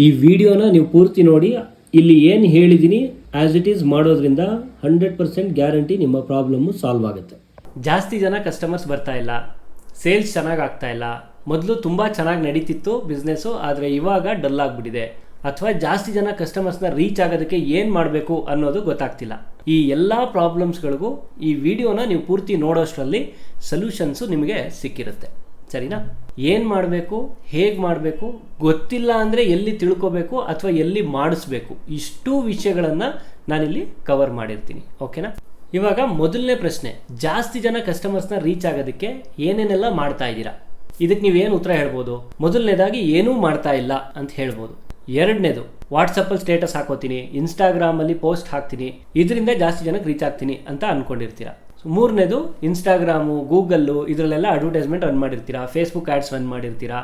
ಈ ವಿಡಿಯೋನ ನೀವು ಪೂರ್ತಿ ನೋಡಿ. ಇಲ್ಲಿ ಏನು ಹೇಳಿದ್ದೀನಿ ಆ್ಯಸ್ ಇಟ್ ಈಸ್ ಮಾಡೋದ್ರಿಂದ 100% ಗ್ಯಾರಂಟಿ ನಿಮ್ಮ ಪ್ರಾಬ್ಲಮ್ಮು ಸಾಲ್ವ್ ಆಗುತ್ತೆ. ಜಾಸ್ತಿ ಜನ ಕಸ್ಟಮರ್ಸ್ ಬರ್ತಾ ಇಲ್ಲ, ಸೇಲ್ಸ್ ಚೆನ್ನಾಗಿ ಆಗ್ತಾ ಇಲ್ಲ. ಮೊದಲು ತುಂಬ ಚೆನ್ನಾಗಿ ನಡೀತಿತ್ತು ಬಿಸ್ನೆಸ್ಸು, ಆದರೆ ಇವಾಗ ಡಲ್ ಆಗಿಬಿಟ್ಟಿದೆ. ಅಥವಾ ಜಾಸ್ತಿ ಜನ ಕಸ್ಟಮರ್ಸ್ನ ರೀಚ್ ಆಗೋದಕ್ಕೆ ಏನು ಮಾಡಬೇಕು ಅನ್ನೋದು ಗೊತ್ತಾಗ್ತಿಲ್ಲ. ಈ ಎಲ್ಲ ಪ್ರಾಬ್ಲಮ್ಸ್ಗಳಿಗೂ ಈ ವಿಡಿಯೋನ ನೀವು ಪೂರ್ತಿ ನೋಡೋಷ್ಟರಲ್ಲಿ ಸೊಲ್ಯೂಷನ್ಸು ನಿಮಗೆ ಸಿಕ್ಕಿರುತ್ತೆ. ಸರಿನಾ? ಏನು ಮಾಡಬೇಕು, ಹೇಗೆ ಮಾಡಬೇಕು, ಗೊತ್ತಿಲ್ಲ ಅಂದರೆ ಎಲ್ಲಿ ತಿಳ್ಕೋಬೇಕು ಅಥವಾ ಎಲ್ಲಿ ಮಾಡಿಸ್ಬೇಕು, ಇಷ್ಟೂ ವಿಷಯಗಳನ್ನು ನಾನಿಲ್ಲಿ ಕವರ್ ಮಾಡಿರ್ತೀನಿ. ಓಕೆನಾ? ಇವಾಗ ಮೊದಲನೇ ಪ್ರಶ್ನೆ, ಜಾಸ್ತಿ ಜನ ಕಸ್ಟಮರ್ಸ್ನ ರೀಚ್ ಆಗೋದಕ್ಕೆ ಏನೇನೆಲ್ಲ ಮಾಡ್ತಾ ಇದ್ದೀರಾ? ಇದಕ್ಕೆ ನೀವೇನು ಉತ್ತರ ಹೇಳ್ಬೋದು? ಮೊದಲನೇದಾಗಿ ಏನೂ ಮಾಡ್ತಾ ಇಲ್ಲ ಅಂತ ಹೇಳ್ಬೋದು. ಎರಡನೇದು, ವಾಟ್ಸಪ್ಪಲ್ಲಿ ಸ್ಟೇಟಸ್ ಹಾಕೋತೀನಿ, ಇನ್ಸ್ಟಾಗ್ರಾಮಲ್ಲಿ ಪೋಸ್ಟ್ ಹಾಕ್ತೀನಿ, ಇದರಿಂದ ಜಾಸ್ತಿ ಜನಕ್ಕೆ ರೀಚ್ ಆಗ್ತೀನಿ ಅಂತ ಅಂದ್ಕೊಂಡಿರ್ತೀರ. ಮೂರನೇದು, ಇನ್ಸ್ಟಾಗ್ರಾಮು, ಗೂಗಲ್ಲು ಇದರಲ್ಲೆಲ್ಲ ಅಡ್ವರ್ಟೈಸ್ಮೆಂಟ್ ರನ್ ಮಾಡಿರ್ತೀರಾ, ಫೇಸ್ಬುಕ್ ಆ್ಯಡ್ಸ್ ರನ್ ಮಾಡಿರ್ತೀರಾ,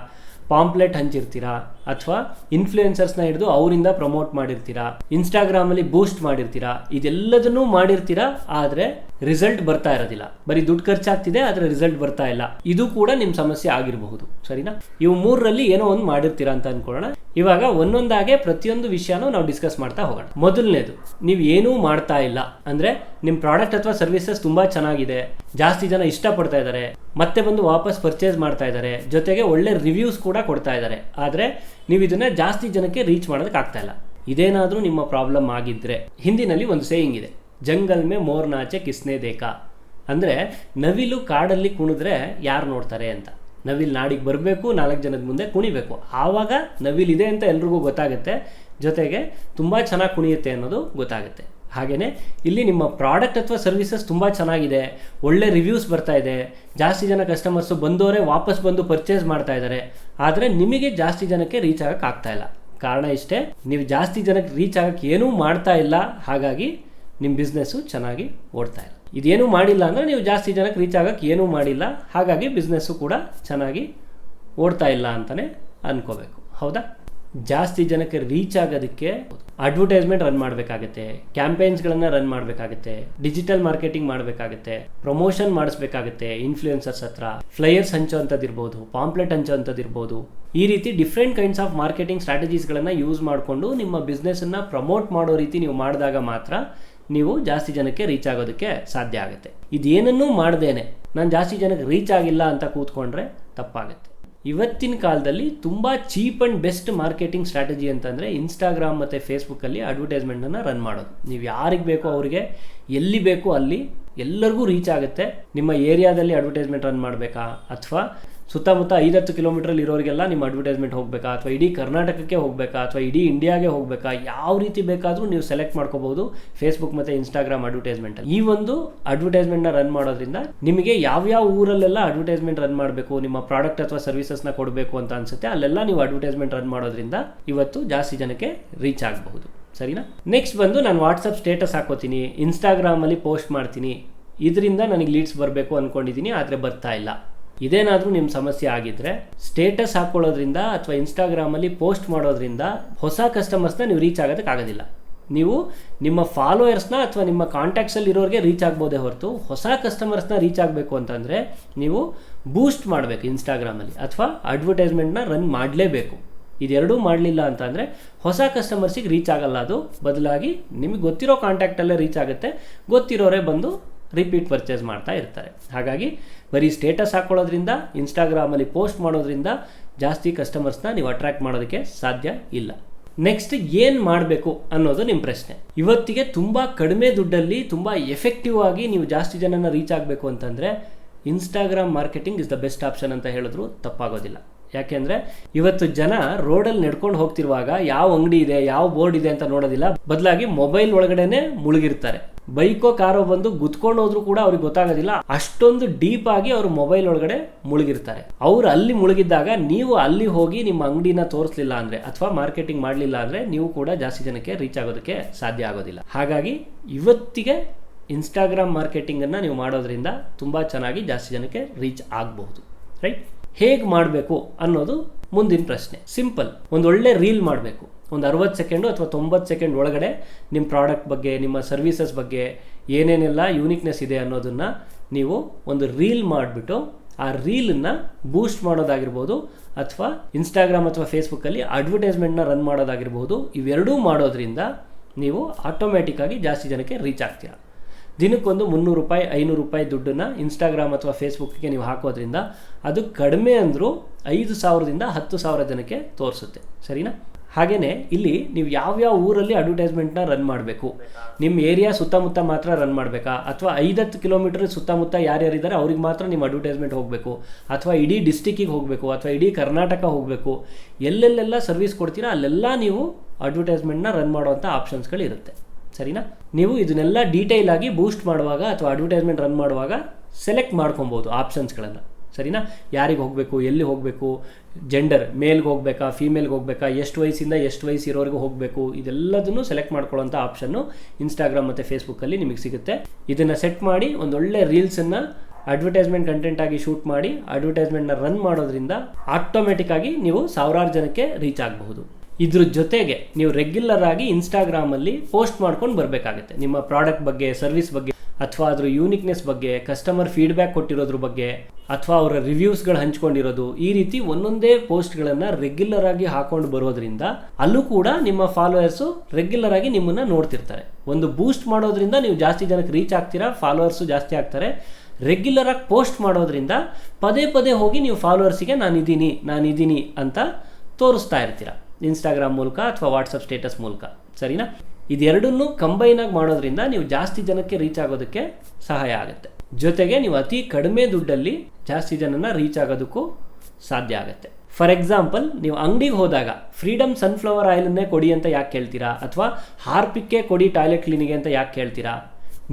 ಪಾಂಪ್ಲೆಟ್ ಹಂಚಿರ್ತೀರಾ, ಅಥವಾ ಇನ್ಫ್ಲೂಯೆನ್ಸರ್ಸ್ನ ಹಿಡಿದು ಅವರಿಂದ ಪ್ರಮೋಟ್ ಮಾಡಿರ್ತೀರಾ, ಇನ್ಸ್ಟಾಗ್ರಾಮಲ್ಲಿ ಬೂಸ್ಟ್ ಮಾಡಿರ್ತೀರಾ. ಇದೆಲ್ಲದನ್ನೂ ಮಾಡಿರ್ತೀರಾ, ಆದರೆ ರಿಸಲ್ಟ್ ಬರ್ತಾ ಇರೋದಿಲ್ಲ. ಬರೀ ದುಡ್ಡು ಖರ್ಚಾಗ್ತಿದೆ, ಆದರೆ ರಿಸಲ್ಟ್ ಬರ್ತಾ ಇಲ್ಲ. ಇದು ಕೂಡ ನಿಮ್ಮ ಸಮಸ್ಯೆ ಆಗಿರಬಹುದು. ಸರಿನಾ? ಇವು ಮೂರರಲ್ಲಿ ಏನೋ ಒಂದು ಮಾಡಿರ್ತೀರಾ ಅಂತ ಅನ್ಕೊಳ್ಳೋಣ. ಇವಾಗ ಒಂದೊಂದಾಗೆ ಪ್ರತಿಯೊಂದು ವಿಷಯನೂ ನಾವು ಡಿಸ್ಕಸ್ ಮಾಡ್ತಾ ಹೋಗೋಣ. ಮೊದಲನೇದು, ನೀವು ಏನೂ ಮಾಡ್ತಾ ಇಲ್ಲ ಅಂದರೆ ನಿಮ್ಮ ಪ್ರಾಡಕ್ಟ್ ಅಥವಾ ಸರ್ವಿಸಸ್ ತುಂಬ ಚೆನ್ನಾಗಿದೆ, ಜಾಸ್ತಿ ಜನ ಇಷ್ಟಪಡ್ತಾ ಇದ್ದಾರೆ, ಮತ್ತೆ ಬಂದು ವಾಪಸ್ ಪರ್ಚೇಸ್ ಮಾಡ್ತಾ ಇದ್ದಾರೆ, ಜೊತೆಗೆ ಒಳ್ಳೆ ರಿವ್ಯೂಸ್ ಕೂಡ ಕೊಡ್ತಾ ಇದ್ದಾರೆ, ಆದರೆ ನೀವು ಇದನ್ನ ಜಾಸ್ತಿ ಜನಕ್ಕೆ ರೀಚ್ ಮಾಡೋದಕ್ಕೆ ಆಗ್ತಾ ಇಲ್ಲ. ಇದೇನಾದರೂ ನಿಮ್ಮ ಪ್ರಾಬ್ಲಮ್ ಆಗಿದ್ರೆ, ಹಿಂದಿನಲ್ಲಿ ಒಂದು ಸೇಯಿಂಗ್ ಇದೆ, ಜಂಗಲ್ ಮೇ ಮೋರ್ ನಾಚೆ ಕಿಸ್ನೆ ದೇಕಾ. ಅಂದರೆ ನವಿಲು ಕಾಡಲ್ಲಿ ಕುಣಿದ್ರೆ ಯಾರು ನೋಡ್ತಾರೆ ಅಂತ. ನವಿಲು ನಾಡಿಗೆ ಬರಬೇಕು, 4 ಜನದ ಮುಂದೆ ಕುಣಿಬೇಕು, ಆವಾಗ ನವಿಲಿದೆ ಅಂತ ಎಲ್ರಿಗೂ ಗೊತ್ತಾಗುತ್ತೆ, ಜೊತೆಗೆ ತುಂಬ ಚೆನ್ನಾಗಿ ಕುಣಿಯುತ್ತೆ ಅನ್ನೋದು ಗೊತ್ತಾಗುತ್ತೆ. ಹಾಗೆಯೇ ಇಲ್ಲಿ ನಿಮ್ಮ ಪ್ರಾಡಕ್ಟ್ ಅಥವಾ ಸರ್ವಿಸಸ್ ತುಂಬ ಚೆನ್ನಾಗಿದೆ, ಒಳ್ಳೆ ರಿವ್ಯೂಸ್ ಬರ್ತಾ ಇದೆ, ಜಾಸ್ತಿ ಜನ ಕಸ್ಟಮರ್ಸು ಬಂದವರೇ ವಾಪಸ್ ಬಂದು ಪರ್ಚೇಸ್ ಮಾಡ್ತಾ ಇದ್ದಾರೆ, ಆದರೆ ನಿಮಗೆ ಜಾಸ್ತಿ ಜನಕ್ಕೆ ರೀಚ್ ಆಗೋಕ್ಕೆ ಆಗ್ತಾ ಇಲ್ಲ. ಕಾರಣ ಇಷ್ಟೇ, ನೀವು ಜಾಸ್ತಿ ಜನಕ್ಕೆ ರೀಚ್ ಆಗೋಕ್ಕೆ ಏನೂ ಮಾಡ್ತಾ ಇಲ್ಲ, ಹಾಗಾಗಿ ನಿಮ್ಮ ಬಿಸ್ನೆಸ್ಸು ಚೆನ್ನಾಗಿ ಓಡ್ತಾ ಇಲ್ಲ. ಇದೇನೂ ಮಾಡಿಲ್ಲ ಅಂದರೆ ನೀವು ಜಾಸ್ತಿ ಜನಕ್ಕೆ ರೀಚ್ ಆಗೋಕ್ಕೆ ಏನೂ ಮಾಡಿಲ್ಲ, ಹಾಗಾಗಿ ಬಿಸ್ನೆಸ್ಸು ಕೂಡ ಚೆನ್ನಾಗಿ ಓಡ್ತಾ ಇಲ್ಲ ಅಂತಲೇ ಅಂದ್ಕೋಬೇಕು. ಹೌದಾ? ಜಾಸ್ತಿ ಜನಕ್ಕೆ ರೀಚ್ ಆಗೋದಕ್ಕೆ ಅಡ್ವರ್ಟೈಸ್ಮೆಂಟ್ ರನ್ ಮಾಡಬೇಕಾಗತ್ತೆ, ಕ್ಯಾಂಪೇನ್ಸ್ಗಳನ್ನು ರನ್ ಮಾಡಬೇಕಾಗತ್ತೆ, ಡಿಜಿಟಲ್ ಮಾರ್ಕೆಟಿಂಗ್ ಮಾಡಬೇಕಾಗತ್ತೆ, ಪ್ರಮೋಷನ್ ಮಾಡಿಸ್ಬೇಕಾಗತ್ತೆ, ಇನ್ಫ್ಲೂಯೆನ್ಸರ್ಸ್ ಹತ್ರ ಫ್ಲೈಯರ್ಸ್ ಹಂಚೋವಂಥದ್ದಿರ್ಬೋದು, ಪಾಂಪ್ಲೆಟ್ ಹಂಚೋವಂಥದ್ದಿರ್ಬೋದು. ಈ ರೀತಿ ಡಿಫ್ರೆಂಟ್ ಕೈಂಡ್ಸ್ ಆಫ್ ಮಾರ್ಕೆಟಿಂಗ್ ಸ್ಟ್ರಾಟಜೀಸ್ಗಳನ್ನು ಯೂಸ್ ಮಾಡಿಕೊಂಡು ನಿಮ್ಮ ಬಿಸ್ನೆಸ್ಸನ್ನು ಪ್ರಮೋಟ್ ಮಾಡೋ ರೀತಿ ನೀವು ಮಾಡಿದಾಗ ಮಾತ್ರ ನೀವು ಜಾಸ್ತಿ ಜನಕ್ಕೆ ರೀಚ್ ಆಗೋದಕ್ಕೆ ಸಾಧ್ಯ ಆಗುತ್ತೆ. ಇದೇನನ್ನೂ ಮಾಡ್ದೇನೆ ನಾನು ಜಾಸ್ತಿ ಜನಕ್ಕೆ ರೀಚ್ ಆಗಿಲ್ಲ ಅಂತ ಕೂತ್ಕೊಂಡ್ರೆ ತಪ್ಪಾಗುತ್ತೆ. ಇವತ್ತಿನ ಕಾಲದಲ್ಲಿ ತುಂಬ cheap and best marketing strategy ಅಂತಂದರೆ ಇನ್ಸ್ಟಾಗ್ರಾಮ್ ಮತ್ತು ಫೇಸ್ಬುಕ್ಕಲ್ಲಿ ಅಡ್ವರ್ಟೈಸ್ಮೆಂಟನ್ನು ರನ್ ಮಾಡೋದು. ನೀವು ಯಾರಿಗೆ ಬೇಕೋ ಅವರಿಗೆ, ಎಲ್ಲಿ ಬೇಕೋ ಅಲ್ಲಿ ಎಲ್ಲರಿಗೂ ರೀಚ್ ಆಗುತ್ತೆ. ನಿಮ್ಮ ಏರಿಯಾದಲ್ಲಿ ಅಡ್ವರ್ಟೈಸ್ಮೆಂಟ್ ರನ್ ಮಾಡಬೇಕಾ, ಅಥವಾ ಸುತ್ತಮುತ್ತ 5-10 ಕಿಲೋಮೀಟ್ರಲ್ಲಿ ಇರೋರಿಗೆಲ್ಲ ನಿಮ್ಮ ಅಡ್ವರ್ಟೈಸ್ಮೆಂಟ್ ಹೋಗಬೇಕಾ, ಅಥವಾ ಇಡೀ ಕರ್ನಾಟಕಕ್ಕೆ ಹೋಗಬೇಕಾ, ಅಥವಾ ಇಡೀ ಇಂಡಿಯಾಗೆ ಹೋಗಬೇಕಾ, ಯಾವ ರೀತಿ ಬೇಕಾದರೂ ನೀವು ಸೆಲೆಕ್ಟ್ ಮಾಡ್ಕೋಬಹುದು ಫೇಸ್ಬುಕ್ ಮತ್ತು ಇನ್ಸ್ಟಾಗ್ರಾಮ್ ಅಡ್ವರ್ಟೈಸ್ಮೆಂಟ್. ಈ ಒಂದು ಅಡ್ವರ್ಟೈಸ್ಮೆಂಟ್ನ ರನ್ ಮಾಡೋದ್ರಿಂದ ನಿಮಗೆ ಯಾವ್ಯಾವ ಊರಲ್ಲೆಲ್ಲ ಅಡ್ವರ್ಟೈಸ್ಮೆಂಟ್ ರನ್ ಮಾಡಬೇಕು, ನಿಮ್ಮ ಪ್ರಾಡಕ್ಟ್ ಅಥವಾ ಸರ್ವಿಸಸ್ನ ಕೊಡಬೇಕು ಅಂತ ಅನ್ಸುತ್ತೆ, ಅಲ್ಲೆಲ್ಲ ನೀವು ಅಡ್ವರ್ಟೈಸ್ಮೆಂಟ್ ರನ್ ಮಾಡೋದ್ರಿಂದ ಇವತ್ತು ಜಾಸ್ತಿ ಜನಕ್ಕೆ ರೀಚ್ ಆಗಬಹುದು. ಸರಿನಾ? ನೆಕ್ಸ್ಟ್ ಬಂದು ನಾನು ವಾಟ್ಸಪ್ ಸ್ಟೇಟಸ್ ಹಾಕೋತೀನಿ, ಇನ್ಸ್ಟಾಗ್ರಾಮಲ್ಲಿ ಪೋಸ್ಟ್ ಮಾಡ್ತೀನಿ, ಇದರಿಂದ ನನಗೆ ಲೀಡ್ಸ್ ಬರಬೇಕು ಅಂದ್ಕೊಂಡಿದ್ದೀನಿ, ಆದರೆ ಬರ್ತಾ ಇಲ್ಲ. ಇದೇನಾದರೂ ನಿಮ್ಮ ಸಮಸ್ಯೆ ಆಗಿದ್ದರೆ, ಸ್ಟೇಟಸ್ ಹಾಕೊಳ್ಳೋದ್ರಿಂದ ಅಥವಾ ಇನ್ಸ್ಟಾಗ್ರಾಮಲ್ಲಿ ಪೋಸ್ಟ್ ಮಾಡೋದ್ರಿಂದ ಹೊಸ ಕಸ್ಟಮರ್ಸ್ನ ನೀವು ರೀಚ್ ಆಗೋದಕ್ಕಾಗೋದಿಲ್ಲ. ನೀವು ನಿಮ್ಮ ಫಾಲೋಯರ್ಸ್ನ ಅಥವಾ ನಿಮ್ಮ ಕಾಂಟ್ಯಾಕ್ಟ್ಸಲ್ಲಿ ಇರೋರಿಗೆ ರೀಚ್ ಆಗ್ಬೋದೇ ಹೊರತು ಹೊಸ ಕಸ್ಟಮರ್ಸ್ನ ರೀಚ್ ಆಗಬೇಕು ಅಂತಂದರೆ ನೀವು ಬೂಸ್ಟ್ ಮಾಡಬೇಕು ಇನ್ಸ್ಟಾಗ್ರಾಮಲ್ಲಿ, ಅಥವಾ ಅಡ್ವರ್ಟೈಸ್ಮೆಂಟ್ನ ರನ್ ಮಾಡಲೇಬೇಕು. ಇದೆರಡೂ ಮಾಡಲಿಲ್ಲ ಅಂತಂದರೆ ಹೊಸ ಕಸ್ಟಮರ್ಸಿಗೆ ರೀಚ್ ಆಗಲ್ಲ, ಅದು ಬದಲಾಗಿ ನಿಮಗೆ ಗೊತ್ತಿರೋ ಕಾಂಟ್ಯಾಕ್ಟಲ್ಲೇ ರೀಚ್ ಆಗುತ್ತೆ, ಗೊತ್ತಿರೋರೇ ಬಂದು ರಿಪೀಟ್ ಪರ್ಚೇಸ್ ಮಾಡ್ತಾ ಇರ್ತಾರೆ. ಹಾಗಾಗಿ ಬರೀ ಸ್ಟೇಟಸ್ ಹಾಕೊಳ್ಳೋದ್ರಿಂದ, ಇನ್ಸ್ಟಾಗ್ರಾಮಲ್ಲಿ ಪೋಸ್ಟ್ ಮಾಡೋದ್ರಿಂದ ಜಾಸ್ತಿ ಕಸ್ಟಮರ್ಸ್ನ ನೀವು ಅಟ್ರಾಕ್ಟ್ ಮಾಡೋದಕ್ಕೆ ಸಾಧ್ಯ ಇಲ್ಲ. ನೆಕ್ಸ್ಟ್ ಏನು ಮಾಡಬೇಕು ಅನ್ನೋದು ನಿಮ್ಮ ಪ್ರಶ್ನೆ. ಇವತ್ತಿಗೆ ತುಂಬ ಕಡಿಮೆ ದುಡ್ಡಲ್ಲಿ ತುಂಬ ಎಫೆಕ್ಟಿವ್ ಆಗಿ ನೀವು ಜಾಸ್ತಿ ಜನನ ರೀಚ್ ಆಗಬೇಕು ಅಂತಂದರೆ Instagram marketing is the best option ಅಂತ ಹೇಳಿದ್ರು ತಪ್ಪಾಗೋದಿಲ್ಲ. ಯಾಕೆಂದರೆ ಇವತ್ತು ಜನ ರೋಡಲ್ಲಿ ನಡ್ಕೊಂಡು ಹೋಗ್ತಿರುವಾಗ ಯಾವ ಅಂಗಡಿ ಇದೆ, ಯಾವ ಬೋರ್ಡ್ ಇದೆ ಅಂತ ನೋಡೋದಿಲ್ಲ, ಬದಲಾಗಿ ಮೊಬೈಲ್ ಒಳಗಡೆನೆ ಮುಳುಗಿರ್ತಾರೆ. ಬೈಕೋ ಕಾರೋ ಬಂದು ಗುದ್ಕೊಂಡು ಹೋದ್ರೂ ಕೂಡ ಅವ್ರಿಗೆ ಗೊತ್ತಾಗೋದಿಲ್ಲ, ಅಷ್ಟೊಂದು ಡೀಪ್ ಆಗಿ ಅವರು ಮೊಬೈಲ್ ಒಳಗಡೆ ಮುಳುಗಿರ್ತಾರೆ. ಅವ್ರು ಅಲ್ಲಿ ಮುಳುಗಿದ್ದಾಗ ನೀವು ಅಲ್ಲಿ ಹೋಗಿ ನಿಮ್ಮ ಅಂಗಡಿನ ತೋರಿಸಲಿಲ್ಲ ಅಂದರೆ ಅಥವಾ ಮಾರ್ಕೆಟಿಂಗ್ ಮಾಡಲಿಲ್ಲ ಅಂದರೆ ನೀವು ಕೂಡ ಜಾಸ್ತಿ ಜನಕ್ಕೆ ರೀಚ್ ಆಗೋದಕ್ಕೆ ಸಾಧ್ಯ ಆಗೋದಿಲ್ಲ. ಹಾಗಾಗಿ ಇವತ್ತಿಗೆ ಇನ್ಸ್ಟಾಗ್ರಾಮ್ ಮಾರ್ಕೆಟಿಂಗನ್ನು ನೀವು ಮಾಡೋದ್ರಿಂದ ತುಂಬ ಚೆನ್ನಾಗಿ ಜಾಸ್ತಿ ಜನಕ್ಕೆ ರೀಚ್ ಆಗಬಹುದು. ರೈಟ್? ಹೇಗೆ ಮಾಡಬೇಕು ಅನ್ನೋದು ಮುಂದಿನ ಪ್ರಶ್ನೆ. ಸಿಂಪಲ್, ಒಂದು ಒಳ್ಳೆ ರೀಲ್ ಮಾಡಬೇಕು. ಒಂದು 60 ಸೆಕೆಂಡು ಅಥವಾ 90 ಸೆಕೆಂಡ್ ಒಳಗಡೆ ನಿಮ್ಮ ಪ್ರಾಡಕ್ಟ್ ಬಗ್ಗೆ, ನಿಮ್ಮ ಸರ್ವಿಸಸ್ ಬಗ್ಗೆ ಏನೇನೆಲ್ಲ ಯೂನಿಕ್ನೆಸ್ ಇದೆ ಅನ್ನೋದನ್ನು ನೀವು ಒಂದು ರೀಲ್ ಮಾಡಿಬಿಟ್ಟು ಆ ರೀಲನ್ನು ಬೂಸ್ಟ್ ಮಾಡೋದಾಗಿರ್ಬೋದು ಅಥವಾ ಇನ್ಸ್ಟಾಗ್ರಾಮ್ ಅಥವಾ ಫೇಸ್ಬುಕ್ಕಲ್ಲಿ ಅಡ್ವರ್ಟೈಸ್ಮೆಂಟ್ನ ರನ್ ಮಾಡೋದಾಗಿರ್ಬೋದು, ಇವೆರಡೂ ಮಾಡೋದ್ರಿಂದ ನೀವು ಆಟೋಮ್ಯಾಟಿಕ್ಕಾಗಿ ಜಾಸ್ತಿ ಜನಕ್ಕೆ ರೀಚ್ ಆಗ್ತೀರಾ. ದಿನಕ್ಕೊಂದು 300 ರೂಪಾಯಿ 500 ರೂಪಾಯಿ ದುಡ್ಡನ್ನು ಇನ್ಸ್ಟಾಗ್ರಾಮ್ ಅಥವಾ ಫೇಸ್ಬುಕ್ಗೆ ನೀವು ಹಾಕೋದ್ರಿಂದ ಅದು ಕಡಿಮೆ ಅಂದರೂ 5,000ದಿಂದ 10,000 ಜನಕ್ಕೆ ತೋರಿಸುತ್ತೆ. ಸರಿನಾ? ಹಾಗೆಯೇ ಇಲ್ಲಿ ನೀವು ಯಾವ್ಯಾವ ಊರಲ್ಲಿ ಅಡ್ವರ್ಟೈಸ್ಮೆಂಟ್ನ ರನ್ ಮಾಡಬೇಕು, ನಿಮ್ಮ ಏರಿಯಾ ಸುತ್ತಮುತ್ತ ಮಾತ್ರ ರನ್ ಮಾಡಬೇಕಾ, ಅಥವಾ 5-10 ಕಿಲೋಮೀಟರ್ ಸುತ್ತಮುತ್ತ ಯಾರ್ಯಾರಿದ್ದಾರೆ ಅವ್ರಿಗೆ ಮಾತ್ರ ನಿಮ್ಮ ಅಡ್ವರ್ಟೈಸ್ಮೆಂಟ್ ಹೋಗಬೇಕು, ಅಥವಾ ಇಡೀ ಡಿಸ್ಟಿಕ್ಕಿಗೆ ಹೋಗಬೇಕು, ಅಥವಾ ಇಡೀ ಕರ್ನಾಟಕ ಹೋಗಬೇಕು, ಎಲ್ಲೆಲ್ಲೆಲ್ಲ ಸರ್ವಿಸ್ ಕೊಡ್ತೀರಾ ಅಲ್ಲೆಲ್ಲ ನೀವು ಅಡ್ವರ್ಟೈಸ್ಮೆಂಟ್ನ ರನ್ ಮಾಡುವಂಥ ಆಪ್ಷನ್ಸ್ಗಳಿರುತ್ತೆ. ಸರಿನಾ? ನೀವು ಇದನ್ನೆಲ್ಲ ಡೀಟೇಲ್ ಆಗಿ ಬೂಸ್ಟ್ ಮಾಡುವಾಗ ಅಥವಾ ಅಡ್ವರ್ಟೈಸ್ಮೆಂಟ್ ರನ್ ಮಾಡುವಾಗ ಸೆಲೆಕ್ಟ್ ಮಾಡ್ಕೊಬೋದು ಆಪ್ಷನ್ಸ್ಗಳನ್ನು. ಸರಿನಾ? ಯಾರಿಗೆ ಹೋಗಬೇಕು, ಎಲ್ಲಿ ಹೋಗಬೇಕು, ಜೆಂಡರ್ ಮೇಲ್ಗೆ ಹೋಗಬೇಕಾ ಫೀಮೇಲ್ಗೆ ಹೋಗಬೇಕಾ, ಎಷ್ಟು ವಯಸ್ಸಿಂದ ಎಷ್ಟು ವಯಸ್ಸು ಇರೋರಿಗೆ ಹೋಗಬೇಕು, ಇದೆಲ್ಲದನ್ನು ಸೆಲೆಕ್ಟ್ ಮಾಡ್ಕೊಳ್ಳೋಂಥ ಆಪ್ಷನ್ನು ಇನ್ಸ್ಟಾಗ್ರಾಮ್ ಮತ್ತು ಫೇಸ್ಬುಕ್ಕಲ್ಲಿ ನಿಮಗೆ ಸಿಗುತ್ತೆ. ಇದನ್ನು ಸೆಟ್ ಮಾಡಿ ಒಂದೊಳ್ಳೆ ರೀಲ್ಸನ್ನು ಅಡ್ವರ್ಟೈಸ್ಮೆಂಟ್ ಕಂಟೆಂಟ್ ಆಗಿ ಶೂಟ್ ಮಾಡಿ ಅಡ್ವರ್ಟೈಸ್ಮೆಂಟ್ನ ರನ್ ಮಾಡೋದ್ರಿಂದ ಆಟೋಮೆಟಿಕ್ಕಾಗಿ ನೀವು ಸಾವಿರಾರು ಜನಕ್ಕೆ ರೀಚ್ ಆಗಬಹುದು. ಇದ್ರ ಜೊತೆಗೆ ನೀವು ರೆಗ್ಯುಲರ್ ಆಗಿ ಇನ್ಸ್ಟಾಗ್ರಾಮಲ್ಲಿ ಪೋಸ್ಟ್ ಮಾಡ್ಕೊಂಡು ಬರಬೇಕಾಗುತ್ತೆ. ನಿಮ್ಮ ಪ್ರಾಡಕ್ಟ್ ಬಗ್ಗೆ, ಸರ್ವಿಸ್ ಬಗ್ಗೆ, ಅಥವಾ ಅದ್ರ ಯೂನಿಕ್ನೆಸ್ ಬಗ್ಗೆ, ಕಸ್ಟಮರ್ ಫೀಡ್ಬ್ಯಾಕ್ ಕೊಟ್ಟಿರೋದ್ರ ಬಗ್ಗೆ, ಅಥವಾ ಅವರ ರಿವ್ಯೂಸ್ಗಳು ಹಂಚ್ಕೊಂಡಿರೋದು, ಈ ರೀತಿ ಒಂದೊಂದೇ ಪೋಸ್ಟ್ಗಳನ್ನು ರೆಗ್ಯುಲರ್ ಆಗಿ ಹಾಕೊಂಡು ಬರೋದ್ರಿಂದ ಅಲ್ಲೂ ಕೂಡ ನಿಮ್ಮ ಫಾಲೋವರ್ಸು ರೆಗ್ಯುಲರ್ ಆಗಿ ನಿಮ್ಮನ್ನು ನೋಡ್ತಿರ್ತಾರೆ. ಒಂದು ಬೂಸ್ಟ್ ಮಾಡೋದ್ರಿಂದ ನೀವು ಜಾಸ್ತಿ ಜನಕ್ಕೆ ರೀಚ್ ಆಗ್ತೀರಾ, ಫಾಲೋವರ್ಸು ಜಾಸ್ತಿ ಆಗ್ತಾರೆ. ರೆಗ್ಯುಲರ್ ಆಗಿ ಪೋಸ್ಟ್ ಮಾಡೋದ್ರಿಂದ ಪದೇ ಪದೇ ಹೋಗಿ ನೀವು ಫಾಲೋವರ್ಸಿಗೆ ನಾನಿದ್ದೀನಿ ಅಂತ ತೋರಿಸ್ತಾ ಇರ್ತೀರಾ ಇನ್ಸ್ಟಾಗ್ರಾಮ್ ಮೂಲಕ ಅಥವಾ ವಾಟ್ಸಪ್ ಸ್ಟೇಟಸ್ ಮೂಲಕ. ಸರಿನಾ? ಇದೆರಡನ್ನೂ ಕಂಬೈನಾಗಿ ಮಾಡೋದ್ರಿಂದ ನೀವು ಜಾಸ್ತಿ ಜನಕ್ಕೆ ರೀಚ್ ಆಗೋದಕ್ಕೆ ಸಹಾಯ ಆಗುತ್ತೆ. ಜೊತೆಗೆ ನೀವು ಅತಿ ಕಡಿಮೆ ದುಡ್ಡಲ್ಲಿ ಜಾಸ್ತಿ ಜನನ ರೀಚ್ ಆಗೋದಕ್ಕೂ ಸಾಧ್ಯ ಆಗುತ್ತೆ. ಫಾರ್ ಎಕ್ಸಾಂಪಲ್, ನೀವು ಅಂಗಡಿಗೆ ಹೋದಾಗ ಫ್ರೀಡಮ್ ಸನ್ಫ್ಲವರ್ ಆಯಿಲನ್ನೇ ಕೊಡಿ ಅಂತ ಯಾಕೆ ಕೇಳ್ತೀರಾ, ಅಥವಾ ಹಾರ್ಪಿಕ್ಕೆ ಕೊಡಿ ಟಾಯ್ಲೆಟ್ ಕ್ಲೀನಿಗೆ ಅಂತ ಯಾಕೆ ಕೇಳ್ತೀರಾ?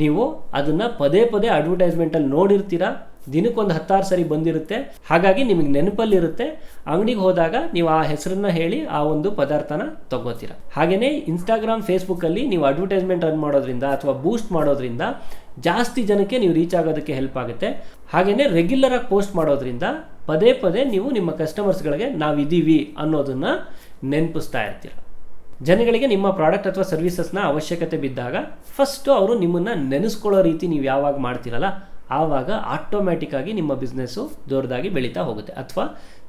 ನೀವು ಅದನ್ನು ಪದೇ ಪದೇ ಅಡ್ವರ್ಟೈಸ್ಮೆಂಟಲ್ಲಿ ನೋಡಿರ್ತೀರಾ, ದಿನಕ್ಕೊಂದು 10 ಸರಿ ಬಂದಿರುತ್ತೆ. ಹಾಗಾಗಿ ನಿಮಗೆ ನೆನಪಲ್ಲಿರುತ್ತೆ. ಅಂಗಡಿಗೆ ಹೋದಾಗ ನೀವು ಆ ಹೆಸರನ್ನ ಹೇಳಿ ಆ ಒಂದು ಪದಾರ್ಥನ ತಗೋತೀರ. ಹಾಗೆಯೇ ಇನ್ಸ್ಟಾಗ್ರಾಮ್ ಫೇಸ್ಬುಕ್ಕಲ್ಲಿ ನೀವು ಅಡ್ವರ್ಟೈಸ್ಮೆಂಟ್ ರನ್ ಮಾಡೋದ್ರಿಂದ ಅಥವಾ ಬೂಸ್ಟ್ ಮಾಡೋದ್ರಿಂದ ಜಾಸ್ತಿ ಜನಕ್ಕೆ ನೀವು ರೀಚ್ ಆಗೋದಕ್ಕೆ ಹೆಲ್ಪ್ ಆಗುತ್ತೆ. ಹಾಗೆಯೇ ರೆಗ್ಯುಲರ್ ಆಗಿ ಪೋಸ್ಟ್ ಮಾಡೋದ್ರಿಂದ ಪದೇ ಪದೇ ನೀವು ನಿಮ್ಮ ಕಸ್ಟಮರ್ಸ್ಗಳಿಗೆ ನಾವಿದ್ದೀವಿ ಅನ್ನೋದನ್ನು ನೆನಪಿಸ್ತಾ ಇರ್ತೀರ. ಜನಗಳಿಗೆ ನಿಮ್ಮ ಪ್ರಾಡಕ್ಟ್ ಅಥವಾ ಸರ್ವಿಸಸ್ನ ಅವಶ್ಯಕತೆ ಬಿದ್ದಾಗ ಫಸ್ಟು ಅವರು ನಿಮ್ಮನ್ನು ನೆನೆಸ್ಕೊಳ್ಳೋ ರೀತಿ ನೀವು ಯಾವಾಗ ಮಾಡ್ತೀರಲ್ಲ, ಆವಾಗ ಆಟೋಮ್ಯಾಟಿಕ್ಕಾಗಿ ನಿಮ್ಮ ಬಿಸ್ನೆಸ್ಸು ದೊಡ್ಡದಾಗಿ ಬೆಳೀತಾ ಹೋಗುತ್ತೆ ಅಥವಾ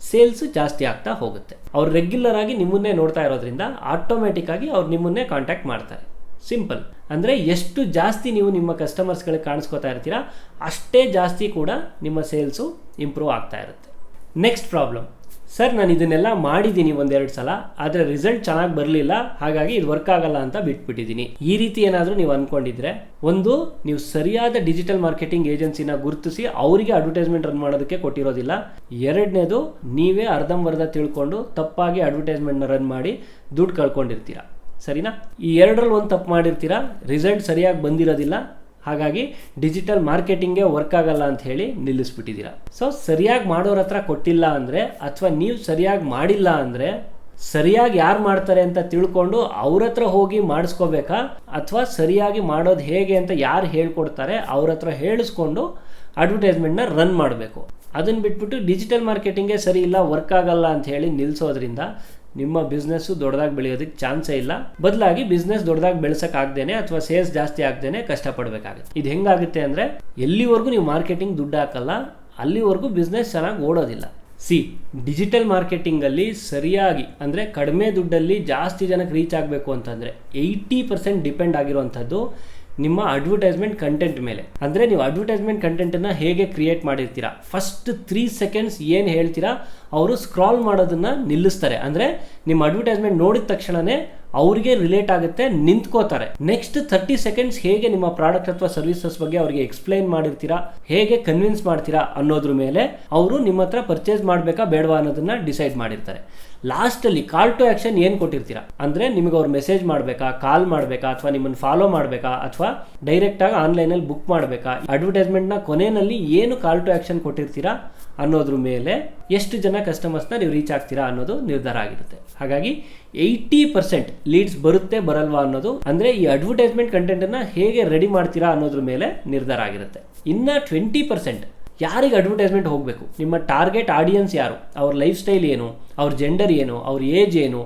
ಸೇಲ್ಸು ಜಾಸ್ತಿ ಆಗ್ತಾ ಹೋಗುತ್ತೆ. ಅವ್ರು ರೆಗ್ಯುಲರ್ ಆಗಿ ನಿಮ್ಮನ್ನೇ ನೋಡ್ತಾ ಇರೋದ್ರಿಂದ ಆಟೋಮ್ಯಾಟಿಕ್ಕಾಗಿ ಅವ್ರು ನಿಮ್ಮನ್ನೇ ಕಾಂಟ್ಯಾಕ್ಟ್ ಮಾಡ್ತಾರೆ. ಸಿಂಪಲ್. ಅಂದರೆ ಎಷ್ಟು ಜಾಸ್ತಿ ನೀವು ನಿಮ್ಮ ಕಸ್ಟಮರ್ಸ್ಗಳಿಗೆ ಕಾಣಿಸ್ಕೋತಾ ಇರ್ತೀರಾ ಅಷ್ಟೇ ಜಾಸ್ತಿ ಕೂಡ ನಿಮ್ಮ ಸೇಲ್ಸು ಇಂಪ್ರೂವ್ ಆಗ್ತಾ ಇರುತ್ತೆ. ನೆಕ್ಸ್ಟ್ ಪ್ರಾಬ್ಲಮ್, ಸರ್ ನಾನು ಇದನ್ನೆಲ್ಲ ಮಾಡಿದ್ದೀನಿ 1-2 ಸಲ, ಆದರೆ ರಿಸಲ್ಟ್ ಚೆನ್ನಾಗಿ ಬರಲಿಲ್ಲ, ಹಾಗಾಗಿ ಇದು ವರ್ಕ್ ಆಗಲ್ಲ ಅಂತ ಬಿಟ್ಬಿಟ್ಟಿದ್ದೀನಿ. ಈ ರೀತಿ ಏನಾದರೂ ನೀವು ಅಂದ್ಕೊಂಡಿದ್ರೆ, ಒಂದು, ನೀವು ಸರಿಯಾದ ಡಿಜಿಟಲ್ ಮಾರ್ಕೆಟಿಂಗ್ ಏಜೆನ್ಸಿನ ಗುರುತಿಸಿ ಅವರಿಗೆ ಅಡ್ವರ್ಟೈಸ್ಮೆಂಟ್ ರನ್ ಮಾಡೋದಕ್ಕೆ ಕೊಟ್ಟಿರೋದಿಲ್ಲ. ಎರಡನೇದು, ನೀವೇ ಅರ್ಧಂಬರ್ಧ ತಿಳ್ಕೊಂಡು ತಪ್ಪಾಗಿ ಅಡ್ವರ್ಟೈಸ್ಮೆಂಟ್ನ ರನ್ ಮಾಡಿ ದುಡ್ಡು ಕಳ್ಕೊಂಡಿರ್ತೀರಾ. ಸರಿನಾ? ಈ ಎರಡರಲ್ಲಿ ಒಂದು ತಪ್ಪು ಮಾಡಿರ್ತೀರಾ, ರಿಸಲ್ಟ್ ಸರಿಯಾಗಿ ಬಂದಿರೋದಿಲ್ಲ, ಹಾಗಾಗಿ ಡಿಜಿಟಲ್ ಮಾರ್ಕೆಟಿಂಗೇ ವರ್ಕ್ ಆಗಲ್ಲ ಅಂತ ಹೇಳಿ ನಿಲ್ಲಿಸ್ಬಿಟ್ಟಿದ್ದೀರಾ. ಸೊ ಸರಿಯಾಗಿ ಮಾಡೋರ ಹತ್ರ ಕೊಟ್ಟಿಲ್ಲ ಅಂದರೆ, ಅಥವಾ ನೀವು ಸರಿಯಾಗಿ ಮಾಡಿಲ್ಲ ಅಂದರೆ, ಸರಿಯಾಗಿ ಯಾರು ಮಾಡ್ತಾರೆ ಅಂತ ತಿಳ್ಕೊಂಡು ಅವ್ರ ಹತ್ರ ಹೋಗಿ ಮಾಡಿಸ್ಕೋಬೇಕಾ, ಅಥವಾ ಸರಿಯಾಗಿ ಮಾಡೋದು ಹೇಗೆ ಅಂತ ಯಾರು ಹೇಳ್ಕೊಡ್ತಾರೆ ಅವ್ರ ಹತ್ರ ಹೇಳಿಸ್ಕೊಂಡು ಅಡ್ವರ್ಟೈಸ್ಮೆಂಟ್ನ ರನ್ ಮಾಡಬೇಕು. ಅದನ್ನು ಬಿಟ್ಬಿಟ್ಟು ಡಿಜಿಟಲ್ ಮಾರ್ಕೆಟಿಂಗೇ ಸರಿ ಇಲ್ಲ, ವರ್ಕ್ ಆಗಲ್ಲ ಅಂತ ಹೇಳಿ ನಿಲ್ಲಿಸೋದ್ರಿಂದ ನಿಮ್ಮ ಬಿಸ್ನೆಸ್ಸು ದೊಡ್ಡದಾಗಿ ಬೆಳೆಯೋದಕ್ಕೆ ಚಾನ್ಸೇ ಇಲ್ಲ. ಬದಲಾಗಿ ಬಿಸ್ನೆಸ್ ದೊಡ್ಡದಾಗಿ ಬೆಳೆಸೋಕ್ಕಾಗ್ದೇನೆ ಅಥವಾ ಸೇಲ್ಸ್ ಜಾಸ್ತಿ ಆಗ್ದೇನೆ ಕಷ್ಟಪಡಬೇಕಾಗುತ್ತೆ. ಇದು ಹೆಂಗಾಗುತ್ತೆ ಅಂದರೆ, ಎಲ್ಲಿವರೆಗೂ ನೀವು ಮಾರ್ಕೆಟಿಂಗ್ ದುಡ್ಡು ಹಾಕಲ್ಲ ಅಲ್ಲಿವರೆಗೂ ಬಿಸ್ನೆಸ್ ಚೆನ್ನಾಗಿ ಓಡೋದಿಲ್ಲ. ಡಿಜಿಟಲ್ ಮಾರ್ಕೆಟಿಂಗಲ್ಲಿ ಸರಿಯಾಗಿ ಅಂದರೆ ಕಡಿಮೆ ದುಡ್ಡಲ್ಲಿ ಜಾಸ್ತಿ ಜನಕ್ಕೆ ರೀಚ್ ಆಗಬೇಕು ಅಂತಂದರೆ 80% ಡಿಪೆಂಡ್ ಆಗಿರುವಂಥದ್ದು ನಿಮ್ಮ ಅಡ್ವರ್ಟೈಸ್ಮೆಂಟ್ ಕಂಟೆಂಟ್ ಮೇಲೆ. ಅಂದರೆ ನೀವು ಅಡ್ವರ್ಟೈಸ್ಮೆಂಟ್ ಕಂಟೆಂಟನ್ನು ಹೇಗೆ ಕ್ರಿಯೇಟ್ ಮಾಡಿರ್ತೀರಾ, ಫಸ್ಟ್ 3 ಸೆಕೆಂಡ್ಸ್ ಏನು ಹೇಳ್ತೀರಾ ಅವರು ಸ್ಕ್ರಾಲ್ ಮಾಡೋದನ್ನು ನಿಲ್ಲಿಸ್ತಾರೆ. ಅಂದರೆ ನಿಮ್ಮ ಅಡ್ವರ್ಟೈಸ್ಮೆಂಟ್ ನೋಡಿದ ತಕ್ಷಣವೇ ಅವರಿಗೆ ರಿಲೇಟ್ ಆಗುತ್ತೆ, ನಿಂತ್ಕೋತಾರೆ. ನೆಕ್ಸ್ಟ್ 30 ಸೆಕೆಂಡ್ಸ್ ಹೇಗೆ ನಿಮ್ಮ ಪ್ರಾಡಕ್ಟ್ ಅಥವಾ ಸರ್ವಿಸಸ್ ಬಗ್ಗೆ ಅವರಿಗೆ ಎಕ್ಸ್ಪ್ಲೈನ್ ಮಾಡಿರ್ತೀರಾ, ಹೇಗೆ ಕನ್ವಿನ್ಸ್ ಮಾಡ್ತೀರಾ ಅನ್ನೋದ್ರ ಮೇಲೆ ಅವರು ನಿಮ್ಮ ಹತ್ರ ಪರ್ಚೇಸ್ ಮಾಡಬೇಕಾ ಬೇಡವಾ ಅನ್ನೋದನ್ನ ಡಿಸೈಡ್ ಮಾಡಿರ್ತಾರೆ. ಲಾಸ್ಟಲ್ಲಿ ಕಾಲ್ ಟು ಆ್ಯಕ್ಷನ್ ಏನು ಕೊಟ್ಟಿರ್ತೀರಾ, ಅಂದರೆ ನಿಮಗೆ ಅವ್ರು ಮೆಸೇಜ್ ಮಾಡಬೇಕಾ, ಕಾಲ್ ಮಾಡಬೇಕಾ, ಅಥವಾ ನಿಮ್ಮನ್ನು ಫಾಲೋ ಮಾಡಬೇಕಾ, ಅಥವಾ ಡೈರೆಕ್ಟಾಗಿ ಆನ್ಲೈನಲ್ಲಿ ಬುಕ್ ಮಾಡಬೇಕಾ, ಅಡ್ವರ್ಟೈಸ್ಮೆಂಟ್ನ ಕೊನೆಯಲ್ಲಿ ಏನು ಕಾಲ್ ಟು ಆ್ಯಕ್ಷನ್ ಕೊಟ್ಟಿರ್ತೀರಾ ಅನ್ನೋದ್ರ ಮೇಲೆ ಎಷ್ಟು ಜನ ಕಸ್ಟಮರ್ಸ್ನ ನೀವು ರೀಚ್ ಆಗ್ತೀರಾ ಅನ್ನೋದು ನಿರ್ಧಾರ ಆಗಿರುತ್ತೆ. ಹಾಗಾಗಿ 80% ಲೀಡ್ಸ್ ಬರುತ್ತೆ ಬರಲ್ವಾ ಅನ್ನೋದು, ಅಂದರೆ ಈ ಅಡ್ವರ್ಟೈಸ್ಮೆಂಟ್ ಕಂಟೆಂಟನ್ನು ಹೇಗೆ ರೆಡಿ ಮಾಡ್ತೀರಾ ಅನ್ನೋದ್ರ ಮೇಲೆ ನಿರ್ಧಾರ ಆಗಿರುತ್ತೆ. ಇನ್ನು 20% ಯಾರಿಗೆ ಅಡ್ವರ್ಟೈಸ್ಮೆಂಟ್ ಹೋಗಬೇಕು, ನಿಮ್ಮ ಟಾರ್ಗೆಟ್ ಆಡಿಯನ್ಸ್ ಯಾರು, ಅವ್ರ ಲೈಫ್ ಸ್ಟೈಲ್ ಏನು, ಅವ್ರ ಜೆಂಡರ್ ಏನು, ಅವ್ರ ಏಜ್ ಏನು,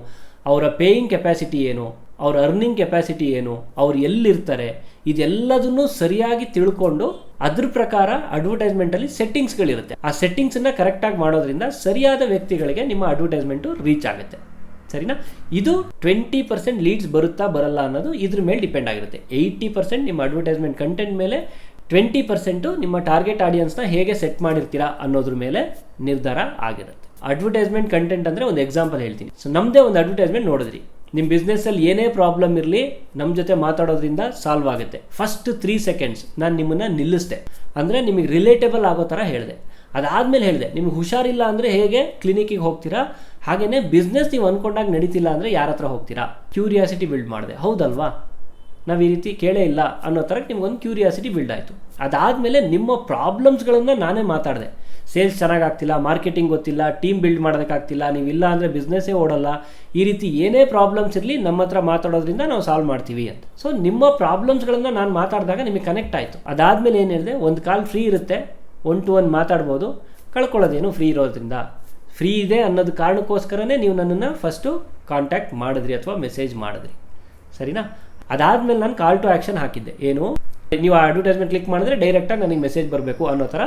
ಅವರ ಪೇಯಿಂಗ್ ಕೆಪಾಸಿಟಿ ಏನು, ಅವ್ರ ಅರ್ನಿಂಗ್ ಕೆಪಾಸಿಟಿ ಏನು, ಅವ್ರು ಎಲ್ಲಿರ್ತಾರೆ, ಇದೆಲ್ಲದನ್ನು ಸರಿಯಾಗಿ ತಿಳ್ಕೊಂಡು ಅದ್ರ ಪ್ರಕಾರ ಅಡ್ವರ್ಟೈಸ್ಮೆಂಟಲ್ಲಿ ಸೆಟ್ಟಿಂಗ್ಸ್ಗಳಿರುತ್ತೆ. ಆ ಸೆಟ್ಟಿಂಗ್ಸನ್ನು ಕರೆಕ್ಟಾಗಿ ಮಾಡೋದ್ರಿಂದ ಸರಿಯಾದ ವ್ಯಕ್ತಿಗಳಿಗೆ ನಿಮ್ಮ ಅಡ್ವರ್ಟೈಸ್ಮೆಂಟು ರೀಚ್ ಆಗುತ್ತೆ. ಸರಿನಾ? ಇದು 20% ಲೀಡ್ಸ್ ಬರುತ್ತಾ ಬರಲ್ಲ ಅನ್ನೋದು ಇದ್ರ ಮೇಲೆ ಡಿಪೆಂಡ್ ಆಗಿರುತ್ತೆ. 80% ನಿಮ್ಮ ಅಡ್ವರ್ಟೈಸ್ಮೆಂಟ್ ಕಂಟೆಂಟ್ ಮೇಲೆ, 20% ನಿಮ್ಮ ಟಾರ್ಗೆಟ್ ಆಡಿಯನ್ಸ್ನ ಹೇಗೆ ಸೆಟ್ ಮಾಡಿರ್ತೀರಾ ಅನ್ನೋದ್ರ ಮೇಲೆ ನಿರ್ಧಾರ ಆಗಿರುತ್ತೆ. ಅಡ್ವರ್ಟೈಸ್ಮೆಂಟ್ ಕಂಟೆಂಟ್ ಅಂದರೆ ಒಂದು ಎಕ್ಸಾಂಪಲ್ ಹೇಳ್ತೀನಿ. ಸೊ ನಮ್ಮದೇ ಒಂದು ಅಡ್ವರ್ಟೈಸ್ಮೆಂಟ್ ನೋಡಿದ್ರಿ, ನಿಮ್ಮ ಬಿಸ್ನೆಸ್ಸಲ್ಲಿ ಏನೇ ಪ್ರಾಬ್ಲಮ್ ಇರಲಿ ನಮ್ಮ ಜೊತೆ ಮಾತಾಡೋದ್ರಿಂದ ಸಾಲ್ವ್ ಆಗುತ್ತೆ. ಫಸ್ಟ್ 3 ಸೆಕೆಂಡ್ಸ್ ನಾನು ನಿಮ್ಮನ್ನು ನಿಲ್ಲಿಸಿದೆ, ಅಂದರೆ ನಿಮಗೆ ರಿಲೇಟೇಬಲ್ ಆಗೋ ಥರ ಹೇಳಿದೆ. ಅದಾದಮೇಲೆ ಹೇಳಿದೆ ನಿಮ್ಗೆ ಹುಷಾರಿಲ್ಲ ಅಂದರೆ ಹೇಗೆ ಕ್ಲಿನಿಕ್ಕಿಗೆ ಹೋಗ್ತೀರಾ, ಹಾಗೆಯೇ ಬಿಸ್ನೆಸ್ ನೀವು ಅಂದ್ಕೊಂಡಾಗ ನಡೀತಿಲ್ಲ ಅಂದರೆ ಯಾರ ಹತ್ರ ಹೋಗ್ತೀರಾ, ಕ್ಯೂರಿಯಾಸಿಟಿ ಬಿಲ್ಡ್ ಮಾಡಿದೆ. ಹೌದಲ್ವಾ? ನಾವು ಈ ರೀತಿ ಕೇಳೇ ಇಲ್ಲ ಅನ್ನೋ ಥರಕ್ಕೆ ನಿಮ್ಗೊಂದು ಕ್ಯೂರಿಯಾಸಿಟಿ ಬಿಲ್ಡ್ ಆಯಿತು. ಅದಾದಮೇಲೆ ನಿಮ್ಮ ಪ್ರಾಬ್ಲಮ್ಸ್ಗಳನ್ನು ನಾನೇ ಮಾತಾಡಿದೆ. ಸೇಲ್ಸ್ ಚೆನ್ನಾಗಾಗ್ತಿಲ್ಲ, ಮಾರ್ಕೆಟಿಂಗ್ ಗೊತ್ತಿಲ್ಲ, ಟೀಮ್ ಬಿಲ್ಡ್ ಮಾಡೋದಕ್ಕಾಗ್ತಿಲ್ಲ, ನೀವಿಲ್ಲ ಅಂದರೆ ಬಿಸ್ನೆಸ್ಸೇ ಓಡಲ್ಲ, ಈ ರೀತಿ ಏನೇ ಪ್ರಾಬ್ಲಮ್ಸ್ ಇರಲಿ ನಮ್ಮ ಹತ್ರ ಮಾತಾಡೋದ್ರಿಂದ ನಾವು ಸಾಲ್ವ್ ಮಾಡ್ತೀವಿ ಅಂತ. ಸೊ ನಿಮ್ಮ ಪ್ರಾಬ್ಲಮ್ಸ್ಗಳನ್ನು ನಾನು ಮಾತಾಡಿದಾಗ ನಿಮಗೆ ಕನೆಕ್ಟ್ ಆಯಿತು. ಅದಾದಮೇಲೆ ಏನು ಹೇಳಿದೆ, ಒಂದು ಕಾಲ್ ಫ್ರೀ ಇರುತ್ತೆ, 1-to-1 ಮಾತಾಡ್ಬೋದು, ಕಳ್ಕೊಳ್ಳೋದೇನು ಫ್ರೀ ಇರೋದ್ರಿಂದ. ಫ್ರೀ ಇದೆ ಅನ್ನೋದು ಕಾರಣಕ್ಕೋಸ್ಕರನೇ ನೀವು ನನ್ನನ್ನು ಫಸ್ಟು ಕಾಂಟ್ಯಾಕ್ಟ್ ಮಾಡಿದ್ರಿ ಅಥವಾ ಮೆಸೇಜ್ ಮಾಡಿದ್ರಿ. ಸರಿನಾ? ಅದಾದಮೇಲೆ ನಾನು ಕಾಲ್ ಟು ಆ್ಯಕ್ಷನ್ ಹಾಕಿದ್ದೆ. ಏನು, ನೀವು ಆ ಅಡ್ವರ್ಟೈಸ್ಮೆಂಟ್ ಕ್ಲಿಕ್ ಮಾಡಿದ್ರೆ ಡೈರೆಕ್ಟಾಗಿ ನನಗೆ ಮೆಸೇಜ್ ಬರಬೇಕು ಅನ್ನೋ ಥರ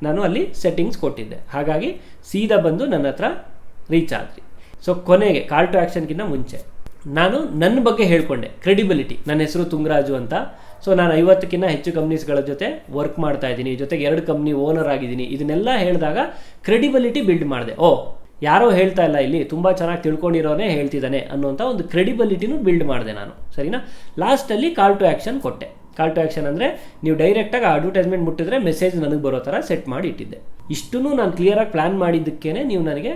ನಾನು ಅಲ್ಲಿ ಸೆಟ್ಟಿಂಗ್ಸ್ ಕೊಟ್ಟಿದ್ದೆ. ಹಾಗಾಗಿ ಸೀದಾ ಬಂದು ನನ್ನ ಹತ್ರ ರೀಚ್ ಆದ್ರಿ. ಸೊ ಕೊನೆಗೆ ಕಾಲ್ ಟು ಆ್ಯಕ್ಷನ್ಗಿಂತ ಮುಂಚೆ ನಾನು ನನ್ನ ಬಗ್ಗೆ ಹೇಳ್ಕೊಂಡೆ, ಕ್ರೆಡಿಬಿಲಿಟಿ. ನನ್ನ ಹೆಸರು ತುಂಗರಾಜು ಅಂತ. ಸೊ ನಾನು 50ಕ್ಕಿಂತ ಹೆಚ್ಚು ಕಂಪ್ನೀಸ್ಗಳ ಜೊತೆ ವರ್ಕ್ ಮಾಡ್ತಾ ಇದ್ದೀನಿ, ಜೊತೆಗೆ 2 ಕಂಪ್ನಿ ಓನರ್ ಆಗಿದ್ದೀನಿ. ಇದನ್ನೆಲ್ಲ ಹೇಳಿದಾಗ ಕ್ರೆಡಿಬಿಲಿಟಿ ಬಿಲ್ಡ್ ಮಾಡಿದೆ. ಯಾರೋ ಹೇಳ್ತಾ ಇಲ್ಲ, ಇಲ್ಲಿ ತುಂಬ ಚೆನ್ನಾಗಿ ತಿಳ್ಕೊಂಡಿರೋನೇ ಹೇಳ್ತಿದ್ದಾನೆ ಅನ್ನೋಂಥ ಒಂದು ಕ್ರೆಡಿಬಿಲಿಟಿನೂ ಬಿಲ್ಡ್ ಮಾಡಿದೆ ನಾನು. ಸರಿನಾ? ಲಾಸ್ಟಲ್ಲಿ ಕಾಲ್ ಟು ಆ್ಯಕ್ಷನ್ ಕೊಟ್ಟೆ. ಕಾಲ್ ಟು ಆ್ಯಕ್ಷನ್ ಅಂದರೆ ನೀವು ಡೈರೆಕ್ಟಾಗಿ ಅಡ್ವರ್ಟೈಸ್ಮೆಂಟ್ ಮುಟ್ಟಿದ್ರೆ ಮೆಸೇಜ್ ನನಗೆ ಬರೋ ಥರ ಸೆಟ್ ಮಾಡಿ ಇಟ್ಟಿದ್ದೆ. ಇಷ್ಟೂ ನಾನು ಕ್ಲಿಯರಾಗಿ ಪ್ಲ್ಯಾನ್ ಮಾಡಿದ್ದಕ್ಕೇ ನೀವು ನನಗೆ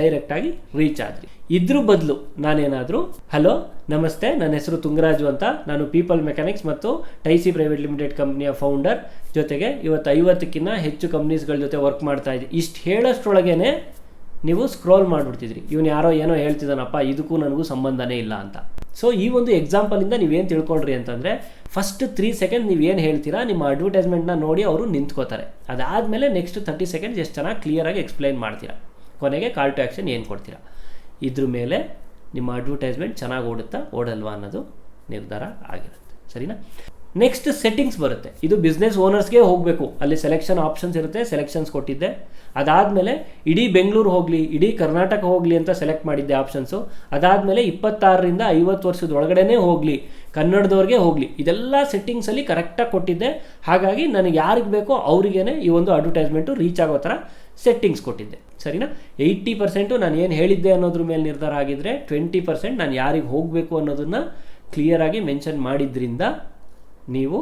ಡೈರೆಕ್ಟಾಗಿ ರೀಚ್ ಆದ್ರಿ. ಇದ್ರ ಬದಲು ನಾನೇನಾದರೂ ಹಲೋ ನಮಸ್ತೆ, ನನ್ನ ಹೆಸರು ತುಂಗರಾಜು ಅಂತ, ನಾನು ಪೀಪಲ್ ಮೆಕ್ಯಾನಿಕ್ಸ್ ಮತ್ತು ಟೈಸಿ ಪ್ರೈವೇಟ್ ಲಿಮಿಟೆಡ್ ಕಂಪ್ನಿಯ ಫೌಂಡರ್, ಜೊತೆಗೆ ಇವತ್ತು 50ಕ್ಕಿಂತ ಹೆಚ್ಚು ಕಂಪ್ನೀಸ್ಗಳ ಜೊತೆ ವರ್ಕ್ ಮಾಡ್ತಾ ಇದ್ದೀನಿ, ಇಷ್ಟು ಹೇಳೋಷ್ಟ್ರೊಳಗೇ ನೀವು ಸ್ಕ್ರೋಲ್ ಮಾಡಿಬಿಡ್ತಿದ್ರಿ, ಇವನು ಯಾರೋ ಏನೋ ಹೇಳ್ತಿದ್ದಾನಪ್ಪ, ಇದಕ್ಕೂ ನನಗೂ ಸಂಬಂಧನೇ ಇಲ್ಲ ಅಂತ. ಸೊ ಈ ಒಂದು ಎಕ್ಸಾಂಪಲಿಂದ ನೀವೇನು ತಿಳ್ಕೊಂಡ್ರಿ ಅಂತಂದರೆ, ಫಸ್ಟ್ 3 ಸೆಕೆಂಡ್ ನೀವೇನು ಹೇಳ್ತೀರಾ ನಿಮ್ಮ ಅಡ್ವರ್ಟೈಸ್ಮೆಂಟ್ನ ನೋಡಿ ಅವರು ನಿಂತ್ಕೋತಾರೆ. ಅದಾದಮೇಲೆ ನೆಕ್ಸ್ಟ್ 30 ಸೆಕೆಂಡ್ಸ್ ಎಷ್ಟು ಚೆನ್ನಾಗಿ ಕ್ಲಿಯರಾಗಿ ಎಕ್ಸ್ಪ್ಲೈನ್ ಮಾಡ್ತೀರಾ, ಕೊನೆಗೆ ಕಾಲ್ ಟು ಆ್ಯಕ್ಷನ್ ಏನು ಕೊಡ್ತೀರಾ. ಇದ್ರ ಮೇಲೆ ನಿಮ್ಮ ಅಡ್ವರ್ಟೈಸ್ಮೆಂಟ್ ಚೆನ್ನಾಗಿ ಓಡುತ್ತಾ ಓಡಲ್ವಾ ಅನ್ನೋದು ನಿರ್ಧಾರ ಆಗಿರುತ್ತೆ. ಸರಿನಾ? ನೆಕ್ಸ್ಟ್ ಸೆಟ್ಟಿಂಗ್ಸ್ ಬರುತ್ತೆ. ಇದು ಬಿಸ್ನೆಸ್ ಓನರ್ಸ್ಗೆ ಹೋಗಬೇಕು, ಅಲ್ಲಿ ಸೆಲೆಕ್ಷನ್ ಆಪ್ಷನ್ಸ್ ಇರುತ್ತೆ, ಸೆಲೆಕ್ಷನ್ಸ್ ಕೊಟ್ಟಿದ್ದೆ. ಅದಾದಮೇಲೆ ಇಡೀ ಬೆಂಗಳೂರು ಹೋಗಲಿ, ಇಡೀ ಕರ್ನಾಟಕ ಹೋಗಲಿ ಅಂತ ಸೆಲೆಕ್ಟ್ ಮಾಡಿದ್ದೆ ಆಪ್ಷನ್ಸು. ಅದಾದಮೇಲೆ 26ರಿಂದ 50 ವರ್ಷದ ಒಳಗಡೆನೇ ಹೋಗಲಿ, ಕನ್ನಡದವ್ರಿಗೆ ಹೋಗಲಿ, ಇದೆಲ್ಲ ಸೆಟ್ಟಿಂಗ್ಸಲ್ಲಿ ಕರೆಕ್ಟಾಗಿ ಕೊಟ್ಟಿದ್ದೆ. ಹಾಗಾಗಿ ನನಗೆ ಯಾರಿಗೆ ಬೇಕೋ ಅವರಿಗೇ ಈ ಒಂದು ಅಡ್ವರ್ಟೈಸ್ಮೆಂಟು ರೀಚ್ ಆಗೋ ಥರ ಸೆಟ್ಟಿಂಗ್ಸ್ ಕೊಟ್ಟಿದ್ದೆ. ಸರಿನಾ? 80% ನಾನು ಏನು ಹೇಳಿದ್ದೆ ಅನ್ನೋದ್ರ ಮೇಲೆ ನಿರ್ಧಾರ ಆಗಿದ್ದರೆ, 20% ನಾನು ಯಾರಿಗೆ ಹೋಗಬೇಕು ಅನ್ನೋದನ್ನು ಕ್ಲಿಯರಾಗಿ ಮೆನ್ಷನ್ ಮಾಡಿದ್ರಿಂದ ನೀವು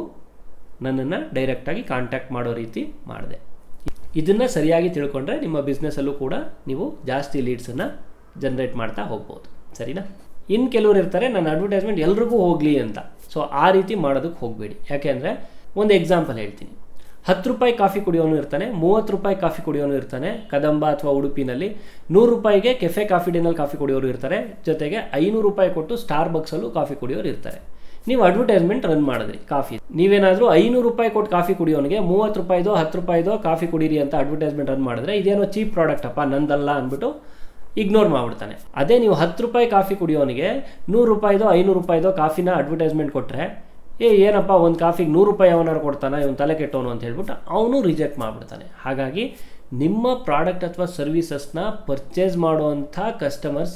ನನ್ನನ್ನು ಡೈರೆಕ್ಟಾಗಿ ಕಾಂಟ್ಯಾಕ್ಟ್ ಮಾಡೋ ರೀತಿ ಮಾಡಿದೆ. ಇದನ್ನು ಸರಿಯಾಗಿ ತಿಳ್ಕೊಂಡ್ರೆ ನಿಮ್ಮ ಬಿಸ್ನೆಸ್ಸಲ್ಲೂ ಕೂಡ ನೀವು ಜಾಸ್ತಿ ಲೀಡ್ಸನ್ನು ಜನ್ರೇಟ್ ಮಾಡ್ತಾ ಹೋಗ್ಬೋದು. ಸರಿನಾ? ಇನ್ನು ಕೆಲವರು ಇರ್ತಾರೆ, ನನ್ನ ಅಡ್ವರ್ಟೈಸ್ಮೆಂಟ್ ಎಲ್ರಿಗೂ ಹೋಗಲಿ ಅಂತ. ಸೊ ಆ ರೀತಿ ಮಾಡೋದಕ್ಕೆ ಹೋಗಬೇಡಿ. ಯಾಕೆ ಅಂದರೆ, ಒಂದು ಎಕ್ಸಾಂಪಲ್ ಹೇಳ್ತೀನಿ. 10 ರೂಪಾಯಿ ಕಾಫಿ ಕುಡಿಯೋನು ಇರ್ತಾನೆ, 30 ರೂಪಾಯಿ ಕಾಫಿ ಕುಡಿಯೋನು ಇರ್ತಾನೆ ಕದಂಬ ಅಥವಾ ಉಡುಪಿನಲ್ಲಿ. 100 ರೂಪಾಯಿಗೆ ಕೆಫೆ ಕಾಫಿ ಡೇನಲ್ಲಿ ಕಾಫಿ ಕುಡಿಯೋರು ಇರ್ತಾರೆ, ಜೊತೆಗೆ 500 ರೂಪಾಯಿ ಕೊಟ್ಟು ಸ್ಟಾರ್ ಬಕ್ಸಲ್ಲೂ ಕಾಫಿ ಕುಡಿಯೋರು ಇರ್ತಾರೆ. ನೀವು ಅಡ್ವರ್ಟೈಸ್ಮೆಂಟ್ ರನ್ ಮಾಡಿದ್ರಿ ಕಾಫಿ, ನೀವೇನಾದರೂ 500 ರೂಪಾಯಿ ಕೊಟ್ಟು ಕಾಫಿ ಕುಡಿಯೋನಿಗೆ 30 ರೂಪಾಯಿದೋ 10 ರೂಪಾಯಿದೋ ಕಾಫಿ ಕುಡೀರಿ ಅಂತ ಅಡ್ವರ್ಟೈಸ್ಮೆಂಟ್ ರನ್ ಮಾಡಿದ್ರೆ, ಇದೇನೋ ಚೀಪ್ ಪ್ರಾಡಕ್ಟ್ ಅಪ್ಪ ನಂದಲ್ಲ ಅಂದ್ಬಿಟ್ಟು ಇಗ್ನೋರ್ ಮಾಡಿಬಿಡ್ತಾನೆ. ಅದೇ ನೀವು 10 ರೂಪಾಯಿ ಕಾಫಿ ಕುಡಿಯೋನಿಗೆ 100 ರೂಪಾಯಿದೋ 500 ರೂಪಾಯಿದೋ ಕಾಫಿನ ಅಡ್ವರ್ಟೈಸ್ಮೆಂಟ್ ಕೊಟ್ಟರೆ, ಏನಪ್ಪ ಒಂದು ಕಾಫಿಗೆ 100 ರೂಪಾಯಿ ಅವನಾರು ಕೊಡ್ತಾನೆ, ಇವನು ತಲೆ ಕೆಟ್ಟವನು ಅಂತ ಹೇಳ್ಬಿಟ್ಟು ಅವನು ರಿಜೆಕ್ಟ್ ಮಾಡಿಬಿಡ್ತಾನೆ. ಹಾಗಾಗಿ ನಿಮ್ಮ ಪ್ರಾಡಕ್ಟ್ ಅಥವಾ ಸರ್ವಿಸಸ್ನ ಪರ್ಚೇಸ್ ಮಾಡುವಂಥ ಕಸ್ಟಮರ್ಸ್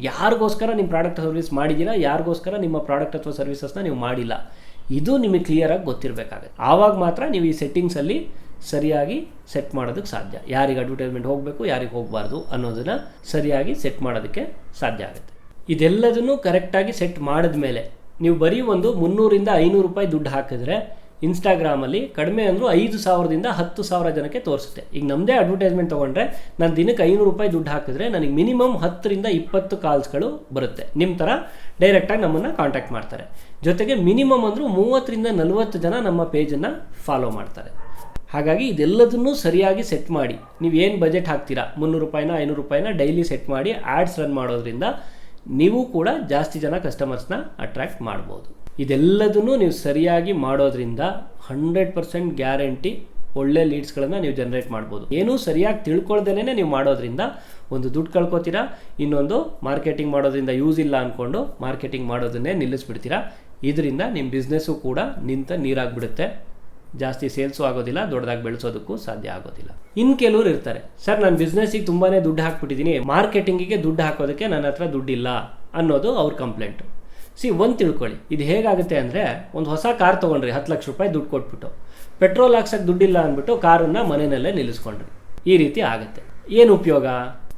ಯಾರಿಗೋಸ್ಕರ ನಿಮ್ಮ ಪ್ರಾಡಕ್ಟ್ ಸರ್ವಿಸ್ ಮಾಡಿದ್ದೀರಾ, ಯಾರಿಗೋಸ್ಕರ ನಿಮ್ಮ ಪ್ರಾಡಕ್ಟ್ ಅಥವಾ ಸರ್ವಿಸಸ್ನ ನೀವು ಮಾಡಿಲ್ಲ, ಇದು ನಿಮಗೆ ಕ್ಲಿಯರಾಗಿ ಗೊತ್ತಿರಬೇಕಾಗುತ್ತೆ. ಆವಾಗ ಮಾತ್ರ ನೀವು ಈ ಸೆಟ್ಟಿಂಗ್ಸಲ್ಲಿ ಸರಿಯಾಗಿ ಸೆಟ್ ಮಾಡೋದಕ್ಕೆ ಸಾಧ್ಯ. ಯಾರಿಗೆ ಅಡ್ವರ್ಟೈಸ್ಮೆಂಟ್ ಹೋಗಬೇಕು, ಯಾರಿಗೆ ಹೋಗಬಾರ್ದು ಅನ್ನೋದನ್ನು ಸರಿಯಾಗಿ ಸೆಟ್ ಮಾಡೋದಕ್ಕೆ ಸಾಧ್ಯ ಆಗುತ್ತೆ. ಇದೆಲ್ಲದನ್ನು ಕರೆಕ್ಟಾಗಿ ಸೆಟ್ ಮಾಡಿದ ಮೇಲೆ ನೀವು ಬರೀ ಒಂದು 300ರಿಂದ 500 ರೂಪಾಯಿ ದುಡ್ಡು ಹಾಕಿದ್ರೆ ಇನ್ಸ್ಟಾಗ್ರಾಮಲ್ಲಿ ಕಡಿಮೆ ಅಂದರೂ 5,000ದಿಂದ 10,000 ಜನಕ್ಕೆ ತೋರಿಸುತ್ತೆ. ಈಗ ನಮ್ಮದೇ ಅಡ್ವರ್ಟೈಸ್ಮೆಂಟ್ ತೊಗೊಂಡ್ರೆ ನಾನು ದಿನಕ್ಕೆ 500 ರೂಪಾಯಿ ದುಡ್ಡು ಹಾಕಿದ್ರೆ ನನಗೆ ಮಿನಿಮಮ್ 10ರಿಂದ 20 ಕಾಲ್ಸ್ಗಳು ಬರುತ್ತೆ. ನಿಮ್ಮ ಥರ ಡೈರೆಕ್ಟಾಗಿ ನಮ್ಮನ್ನು ಕಾಂಟ್ಯಾಕ್ಟ್ ಮಾಡ್ತಾರೆ. ಜೊತೆಗೆ ಮಿನಿಮಮ್ ಅಂದರೂ 30ರಿಂದ 40 ಜನ ನಮ್ಮ ಪೇಜನ್ನು ಫಾಲೋ ಮಾಡ್ತಾರೆ. ಹಾಗಾಗಿ ಇದೆಲ್ಲದನ್ನೂ ಸರಿಯಾಗಿ ಸೆಟ್ ಮಾಡಿ, ನೀವು ಏನು ಬಜೆಟ್ ಹಾಕ್ತೀರಾ 300 ರೂಪಾಯಿನ 500 ರೂಪಾಯಿನ ಡೈಲಿ ಸೆಟ್ ಮಾಡಿ ಆ್ಯಡ್ಸ್ ರನ್ ಮಾಡೋದ್ರಿಂದ ನೀವು ಕೂಡ ಜಾಸ್ತಿ ಜನ ಕಸ್ಟಮರ್ಸ್ನ ಅಟ್ರ್ಯಾಕ್ಟ್ ಮಾಡ್ಬೋದು. ಇದೆಲ್ಲದನ್ನು ನೀವು ಸರಿಯಾಗಿ ಮಾಡೋದ್ರಿಂದ 100% ಗ್ಯಾರಂಟಿ ಒಳ್ಳೆ ಲೀಡ್ಸ್ಗಳನ್ನು ನೀವು ಜನರೇಟ್ ಮಾಡ್ಬೋದು. ಏನೂ ಸರಿಯಾಗಿ ತಿಳ್ಕೊಳ್ದೇನೆ ನೀವು ಮಾಡೋದ್ರಿಂದ ಒಂದು ದುಡ್ಡು ಕಳ್ಕೊತೀರಾ, ಇನ್ನೊಂದು ಮಾರ್ಕೆಟಿಂಗ್ ಮಾಡೋದ್ರಿಂದ ಯೂಸ್ ಇಲ್ಲ ಅಂದ್ಕೊಂಡು ಮಾರ್ಕೆಟಿಂಗ್ ಮಾಡೋದನ್ನೇ ನಿಲ್ಲಿಸ್ಬಿಡ್ತೀರಾ. ಇದರಿಂದ ನಿಮ್ಮ ಬಿಸ್ನೆಸ್ಸು ಕೂಡ ನಿಂತ ನೀರಾಗಿಬಿಡುತ್ತೆ, ಜಾಸ್ತಿ ಸೇಲ್ಸು ಆಗೋದಿಲ್ಲ, ದೊಡ್ಡದಾಗಿ ಬೆಳೆಸೋದಕ್ಕೂ ಸಾಧ್ಯ ಆಗೋದಿಲ್ಲ. ಇನ್ನು ಕೆಲವರು ಇರ್ತಾರೆ, ಸರ್ ನಾನು ಬಿಸ್ನೆಸ್ಸಿಗೆ ತುಂಬಾ ದುಡ್ಡು ಹಾಕ್ಬಿಟ್ಟಿದ್ದೀನಿ, ಮಾರ್ಕೆಟಿಂಗಿಗೆ ದುಡ್ಡು ಹಾಕೋದಕ್ಕೆ ನನ್ನ ಹತ್ರ ದುಡ್ಡಿಲ್ಲ ಅನ್ನೋದು ಅವ್ರ ಕಂಪ್ಲೇಂಟು. ಒಂದು ತಿಳ್ಕೊಳ್ಳಿ, ಇದು ಹೇಗಾಗುತ್ತೆ ಅಂದರೆ, ಒಂದು ಹೊಸ ಕಾರ್ ತೊಗೊಂಡ್ರಿ, 10 ಲಕ್ಷ ರೂಪಾಯಿ ದುಡ್ಡು ಕೊಟ್ಬಿಟ್ಟು ಪೆಟ್ರೋಲ್ ಹಾಕ್ಸೋಕ್ಕೆ ದುಡ್ಡಿಲ್ಲ ಅಂದ್ಬಿಟ್ಟು ಕಾರನ್ನು ಮನೆಯಲ್ಲೇ ನಿಲ್ಲಿಸ್ಕೊಂಡ್ರಿ. ಈ ರೀತಿ ಆಗುತ್ತೆ. ಏನು ಉಪಯೋಗ?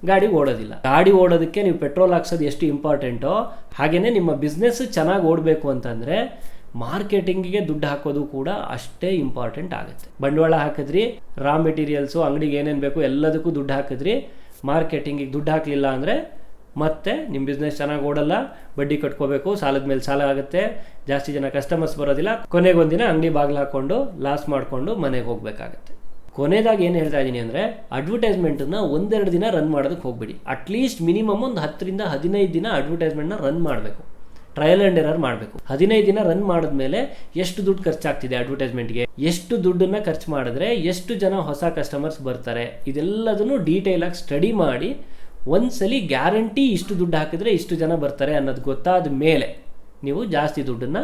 ಗಾಡಿ ಓಡೋದಿಲ್ಲ. ಗಾಡಿ ಓಡೋದಕ್ಕೆ ನೀವು ಪೆಟ್ರೋಲ್ ಹಾಕ್ಸೋದು ಎಷ್ಟು ಇಂಪಾರ್ಟೆಂಟೋ ಹಾಗೆಯೇ ನಿಮ್ಮ ಬಿಸ್ನೆಸ್ ಚೆನ್ನಾಗಿ ಓಡಬೇಕು ಅಂತಂದರೆ ಮಾರ್ಕೆಟಿಂಗಿಗೆ ದುಡ್ಡು ಹಾಕೋದು ಕೂಡ ಅಷ್ಟೇ ಇಂಪಾರ್ಟೆಂಟ್ ಆಗುತ್ತೆ. ಬಂಡವಾಳ ಹಾಕಿದ್ರಿ, ರಾ ಮೆಟೀರಿಯಲ್ಸು, ಅಂಗಡಿಗೆ ಏನೇನು ಬೇಕು ಎಲ್ಲದಕ್ಕೂ ದುಡ್ಡು ಹಾಕಿದ್ರಿ, ಮಾರ್ಕೆಟಿಂಗಿಗೆ ದುಡ್ಡು ಹಾಕಲಿಲ್ಲ ಅಂದರೆ ಮತ್ತೆ ನಿಮ್ಮ ಬಿಸ್ನೆಸ್ ಚೆನ್ನಾಗಿ ಓಡಲ್ಲ, ಬಡ್ಡಿ ಕಟ್ಕೋಬೇಕು, ಸಾಲದ ಮೇಲೆ ಸಾಲ ಆಗುತ್ತೆ, ಜಾಸ್ತಿ ಜನ ಕಸ್ಟಮರ್ಸ್ ಬರೋದಿಲ್ಲ, ಕೊನೆಗೊಂದಿನ ಅಂಗಡಿ ಬಾಗಿಲು ಹಾಕ್ಕೊಂಡು ಲಾಸ್ ಮಾಡಿಕೊಂಡು ಮನೆಗೆ ಹೋಗಬೇಕಾಗತ್ತೆ. ಕೊನೆದಾಗಿ ಏನು ಹೇಳ್ತಾ ಇದ್ದೀನಿ ಅಂದರೆ, ಅಡ್ವರ್ಟೈಸ್ಮೆಂಟನ್ನು 1-2 ದಿನ ರನ್ ಮಾಡೋದಕ್ಕೆ ಹೋಗ್ಬಿಡಿ. ಅಟ್ಲೀಸ್ಟ್ ಮಿನಿಮಮ್ ಒಂದು 10ರಿಂದ 15 ದಿನ ಅಡ್ವರ್ಟೈಸ್ಮೆಂಟ್ನ ರನ್ ಮಾಡಬೇಕು, ಟ್ರಯಲ್ ಆ್ಯಂಡ್ ಎರರ್ ಮಾಡಬೇಕು. 15 ದಿನ ರನ್ ಮಾಡಿದ್ಮೇಲೆ ಎಷ್ಟು ದುಡ್ಡು ಖರ್ಚಾಗ್ತಿದೆ ಅಡ್ವರ್ಟೈಸ್ಮೆಂಟ್ಗೆ, ಎಷ್ಟು ದುಡ್ಡನ್ನು ಖರ್ಚು ಮಾಡಿದ್ರೆ ಎಷ್ಟು ಜನ ಹೊಸ ಕಸ್ಟಮರ್ಸ್ ಬರ್ತಾರೆ, ಇದೆಲ್ಲದನ್ನು ಡೀಟೇಲಾಗಿ ಸ್ಟಡಿ ಮಾಡಿ ಒಂದ್ಸಲಿ ಗ್ಯಾರಂಟಿ ಇಷ್ಟು ದುಡ್ಡು ಹಾಕಿದ್ರೆ ಇಷ್ಟು ಜನ ಬರ್ತಾರೆ ಅನ್ನೋದು ಗೊತ್ತಾದ ಮೇಲೆ ನೀವು ಜಾಸ್ತಿ ದುಡ್ಡನ್ನು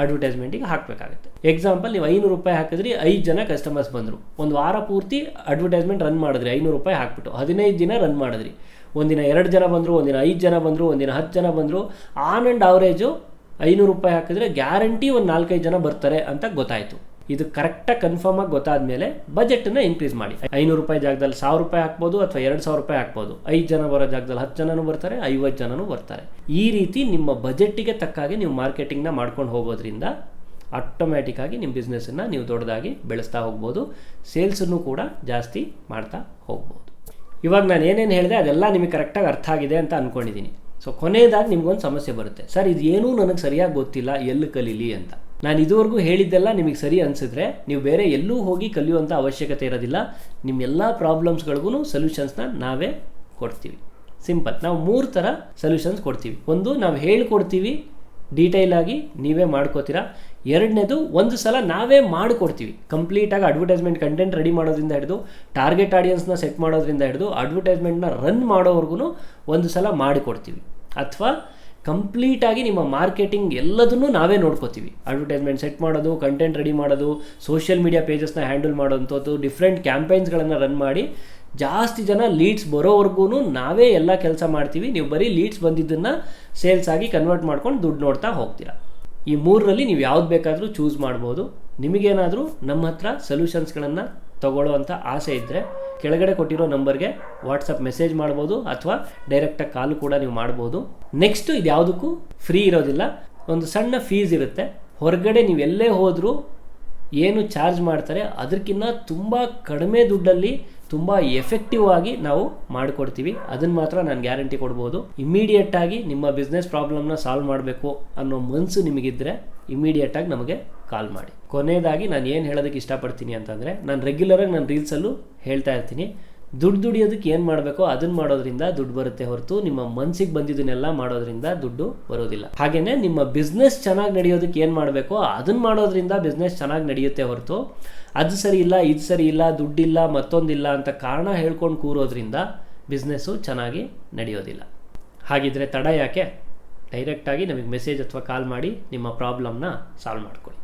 ಅಡ್ವರ್ಟೈಸ್ಮೆಂಟಿಗೆ ಹಾಕಬೇಕಾಗುತ್ತೆ. ಎಕ್ಸಾಂಪಲ್, ನೀವು 500 ರೂಪಾಯಿ ಹಾಕಿದ್ರಿ, 5 ಜನ ಕಸ್ಟಮರ್ಸ್ ಬಂದರು, ಒಂದು ವಾರ ಪೂರ್ತಿ ಅಡ್ವರ್ಟೈಸ್ಮೆಂಟ್ ರನ್ ಮಾಡಿದ್ರಿ, 500 ರೂಪಾಯಿ ಹಾಕ್ಬಿಟ್ಟು 15 ದಿನ ರನ್ ಮಾಡಿದ್ರಿ. ಒಂದಿನ 2 ಜನ ಬಂದರು, ಒಂದಿನ 5 ಜನ ಬಂದರು, ಒಂದಿನ 10 ಜನ ಬಂದರು. ಆನ್ ಆ್ಯಂಡ್ ಅವರೇಜು 500 ರೂಪಾಯಿ ಹಾಕಿದ್ರೆ ಗ್ಯಾರಂಟಿ ಒಂದು 4-5 ಜನ ಬರ್ತಾರೆ ಅಂತ ಗೊತ್ತಾಯಿತು. ಇದು ಕರೆಕ್ಟಾಗಿ ಕನ್ಫರ್ಮ್ ಆಗಿ ಗೊತ್ತಾದ ಮೇಲೆ ಬಜೆಟನ್ನು ಇನ್ಕ್ರೀಸ್ ಮಾಡಿ. 500 ರೂಪಾಯಿ ಜಾಗದಲ್ಲಿ 1000 ರೂಪಾಯಿ ಹಾಕ್ಬೋದು, ಅಥವಾ 2000 ರೂಪಾಯಿ ಹಾಕ್ಬೋದು. 5 ಜನ ಬರೋ ಜಾಗದಲ್ಲಿ 10 ಜನನೂ ಬರ್ತಾರೆ, 50 ಜನನೂ ಬರ್ತಾರೆ. ಈ ರೀತಿ ನಿಮ್ಮ ಬಜೆಟ್ಟಿಗೆ ತಕ್ಕಾಗೆ ನೀವು ಮಾರ್ಕೆಟಿಂಗ್ನ ಮಾಡ್ಕೊಂಡು ಹೋಗೋದ್ರಿಂದ ಆಟೋಮ್ಯಾಟಿಕ್ಕಾಗಿ ನಿಮ್ಮ ಬಿಸ್ನೆಸ್ಸನ್ನು ನೀವು ದೊಡ್ಡದಾಗಿ ಬೆಳೆಸ್ತಾ ಹೋಗ್ಬೋದು, ಸೇಲ್ಸನ್ನು ಕೂಡ ಜಾಸ್ತಿ ಮಾಡ್ತಾ ಹೋಗ್ಬೋದು. ಇವಾಗ ನಾನು ಏನೇನು ಹೇಳಿದೆ ಅದೆಲ್ಲ ನಿಮಗೆ ಕರೆಕ್ಟಾಗಿ ಅರ್ಥ ಆಗಿದೆ ಅಂತ ಅಂದ್ಕೊಂಡಿದ್ದೀನಿ. ಕೊನೆಯದಾಗಿ ನಿಮ್ಗೊಂದು ಸಮಸ್ಯೆ ಬರುತ್ತೆ, ಸರ್ ಇದು ಏನೂ ನನಗೆ ಸರಿಯಾಗಿ ಗೊತ್ತಿಲ್ಲ, ಎಲ್ಲಿ ಕಲೀಲಿ ಅಂತ. ನಾನು ಇದುವರೆಗೂ ಹೇಳಿದ್ದೆಲ್ಲ ನಿಮಗೆ ಸರಿ ಅನಿಸಿದ್ರೆ ನೀವು ಬೇರೆ ಎಲ್ಲೂ ಹೋಗಿ ಕಲಿಯುವಂಥ ಅವಶ್ಯಕತೆ ಇರೋದಿಲ್ಲ. ನಿಮ್ಮೆಲ್ಲ ಪ್ರಾಬ್ಲಮ್ಸ್ಗಳಿಗೂ ಸೊಲ್ಯೂಷನ್ಸ್ನ ನಾವೇ ಕೊಡ್ತೀವಿ. ಸಿಂಪಲ್, ನಾವು 3 ಥರ ಸೊಲ್ಯೂಷನ್ಸ್ ಕೊಡ್ತೀವಿ. ಒಂದು, ನಾವು ಹೇಳ್ಕೊಡ್ತೀವಿ, ಡೀಟೇಲಾಗಿ ನೀವೇ ಮಾಡ್ಕೋತೀರಾ. ಎರಡನೇದು, ಒಂದು ಸಲ ನಾವೇ ಮಾಡಿಕೊಡ್ತೀವಿ. ಕಂಪ್ಲೀಟಾಗಿ ಅಡ್ವರ್ಟೈಸ್ಮೆಂಟ್ ಕಂಟೆಂಟ್ ರೆಡಿ ಮಾಡೋದ್ರಿಂದ ಹಿಡಿದು ಟಾರ್ಗೆಟ್ ಆಡಿಯನ್ಸ್ನ ಸೆಟ್ ಮಾಡೋದ್ರಿಂದ ಹಿಡಿದು ಅಡ್ವರ್ಟೈಸ್ಮೆಂಟ್ನ ರನ್ ಮಾಡೋವರೆಗೂ ಒಂದು ಸಲ ಮಾಡಿಕೊಡ್ತೀವಿ. ಅಥವಾ ಕಂಪ್ಲೀಟಾಗಿ ನಿಮ್ಮ ಮಾರ್ಕೆಟಿಂಗ್ ಎಲ್ಲದನ್ನೂ ನಾವೇ ನೋಡ್ಕೋತೀವಿ. ಅಡ್ವರ್ಟೈಸ್ಮೆಂಟ್ ಸೆಟ್ ಮಾಡೋದು, ಕಂಟೆಂಟ್ ರೆಡಿ ಮಾಡೋದು, ಸೋಷಿಯಲ್ ಮೀಡಿಯಾ ಪೇಜಸ್ನ ಹ್ಯಾಂಡಲ್ ಮಾಡೋಂಥದ್ದು, ಡಿಫ್ರೆಂಟ್ ಕ್ಯಾಂಪೇನ್ಸ್ಗಳನ್ನು ರನ್ ಮಾಡಿ ಜಾಸ್ತಿ ಜನ ಲೀಡ್ಸ್ ಬರೋವರೆಗೂ ನಾವೇ ಎಲ್ಲ ಕೆಲಸ ಮಾಡ್ತೀವಿ. ನೀವು ಬರೀ ಲೀಡ್ಸ್ ಬಂದಿದ್ದನ್ನು ಸೇಲ್ಸ್ ಆಗಿ ಕನ್ವರ್ಟ್ ಮಾಡ್ಕೊಂಡು ದುಡ್ಡು ನೋಡ್ತಾ ಹೋಗ್ತೀರಾ. ಈ 3ರಲ್ಲಿ ನೀವು ಯಾವ್ದು ಬೇಕಾದರೂ ಚೂಸ್ ಮಾಡ್ಬೋದು. ನಿಮಗೇನಾದರೂ ನಮ್ಮ ಹತ್ರ ಸೊಲ್ಯೂಷನ್ಸ್ಗಳನ್ನು ತಗೊಳ್ಳೋವಂಥ ಆಸೆ ಇದ್ದರೆ ಕೆಳಗಡೆ ಕೊಟ್ಟಿರೋ ನಂಬರ್ಗೆ ವಾಟ್ಸಪ್ ಮೆಸೇಜ್ ಮಾಡ್ಬೋದು, ಅಥವಾ ಡೈರೆಕ್ಟಾಗಿ ಕಾಲು ಕೂಡ ನೀವು ಮಾಡ್ಬೋದು. ನೆಕ್ಸ್ಟು, ಇದು ಯಾವುದಕ್ಕೂ ಫ್ರೀ ಇರೋದಿಲ್ಲ, ಒಂದು ಸಣ್ಣ ಫೀಸ್ ಇರುತ್ತೆ. ಹೊರಗಡೆ ನೀವು ಎಲ್ಲೇ ಹೋದರೂ ಏನು ಚಾರ್ಜ್ ಮಾಡ್ತಾರೆ ಅದಕ್ಕಿಂತ ತುಂಬ ಕಡಿಮೆ ದುಡ್ಡಲ್ಲಿ ತುಂಬ ಎಫೆಕ್ಟಿವ್ ಆಗಿ ನಾವು ಮಾಡಿಕೊಡ್ತೀವಿ. ಅದನ್ನು ಮಾತ್ರ ನಾನು ಗ್ಯಾರಂಟಿ ಕೊಡ್ಬೋದು. ಇಮಿಡಿಯೇಟಾಗಿ ನಿಮ್ಮ ಬಿಸ್ನೆಸ್ ಪ್ರಾಬ್ಲಮ್ನ ಸಾಲ್ವ್ ಮಾಡಬೇಕು ಅನ್ನೋ ಮನಸ್ಸು ನಿಮಗಿದ್ದರೆ ಇಮಿಡಿಯೇಟಾಗಿ ನಮಗೆ ಕಾಲ್ ಮಾಡಿ. ಕೊನೆಯದಾಗಿ ನಾನು ಏನು ಹೇಳೋದಕ್ಕೆ ಇಷ್ಟಪಡ್ತೀನಿ ಅಂತಂದರೆ, ನಾನು ರೆಗ್ಯುಲರಾಗಿ ನನ್ನ ರೀಲ್ಸಲ್ಲೂ ಹೇಳ್ತಾ ಇರ್ತೀನಿ, ದುಡ್ಡು ದುಡಿಯೋದಕ್ಕೆ ಏನು ಮಾಡಬೇಕೋ ಅದನ್ನು ಮಾಡೋದ್ರಿಂದ ದುಡ್ಡು ಬರುತ್ತೆ ಹೊರತು ನಿಮ್ಮ ಮನಸ್ಸಿಗೆ ಬಂದಿದ್ದನ್ನೆಲ್ಲ ಮಾಡೋದ್ರಿಂದ ದುಡ್ಡು ಬರೋದಿಲ್ಲ. ಹಾಗೆಯೇ ನಿಮ್ಮ ಬಿಸ್ನೆಸ್ ಚೆನ್ನಾಗಿ ನಡೆಯೋದಕ್ಕೆ ಏನು ಮಾಡಬೇಕೋ ಅದನ್ನು ಮಾಡೋದ್ರಿಂದ ಬಿಸ್ನೆಸ್ ಚೆನ್ನಾಗಿ ನಡೆಯುತ್ತೆ ಹೊರತು ಅದು ಸರಿ ಇಲ್ಲ, ಇದು ಸರಿ ಇಲ್ಲ, ದುಡ್ಡಿಲ್ಲ, ಮತ್ತೊಂದಿಲ್ಲ ಅಂತ ಕಾರಣ ಹೇಳ್ಕೊಂಡು ಕೂರೋದ್ರಿಂದ ಬಿಸ್ನೆಸ್ಸು ಚೆನ್ನಾಗಿ ನಡೆಯೋದಿಲ್ಲ. ಹಾಗಿದ್ರೆ ತಡ ಯಾಕೆ? ಡೈರೆಕ್ಟಾಗಿ ನಮಗೆ ಮೆಸೇಜ್ ಅಥವಾ ಕಾಲ್ ಮಾಡಿ ನಿಮ್ಮ ಪ್ರಾಬ್ಲಮ್ನ ಸಾಲ್ವ್ ಮಾಡ್ಕೊಳ್ಳಿ.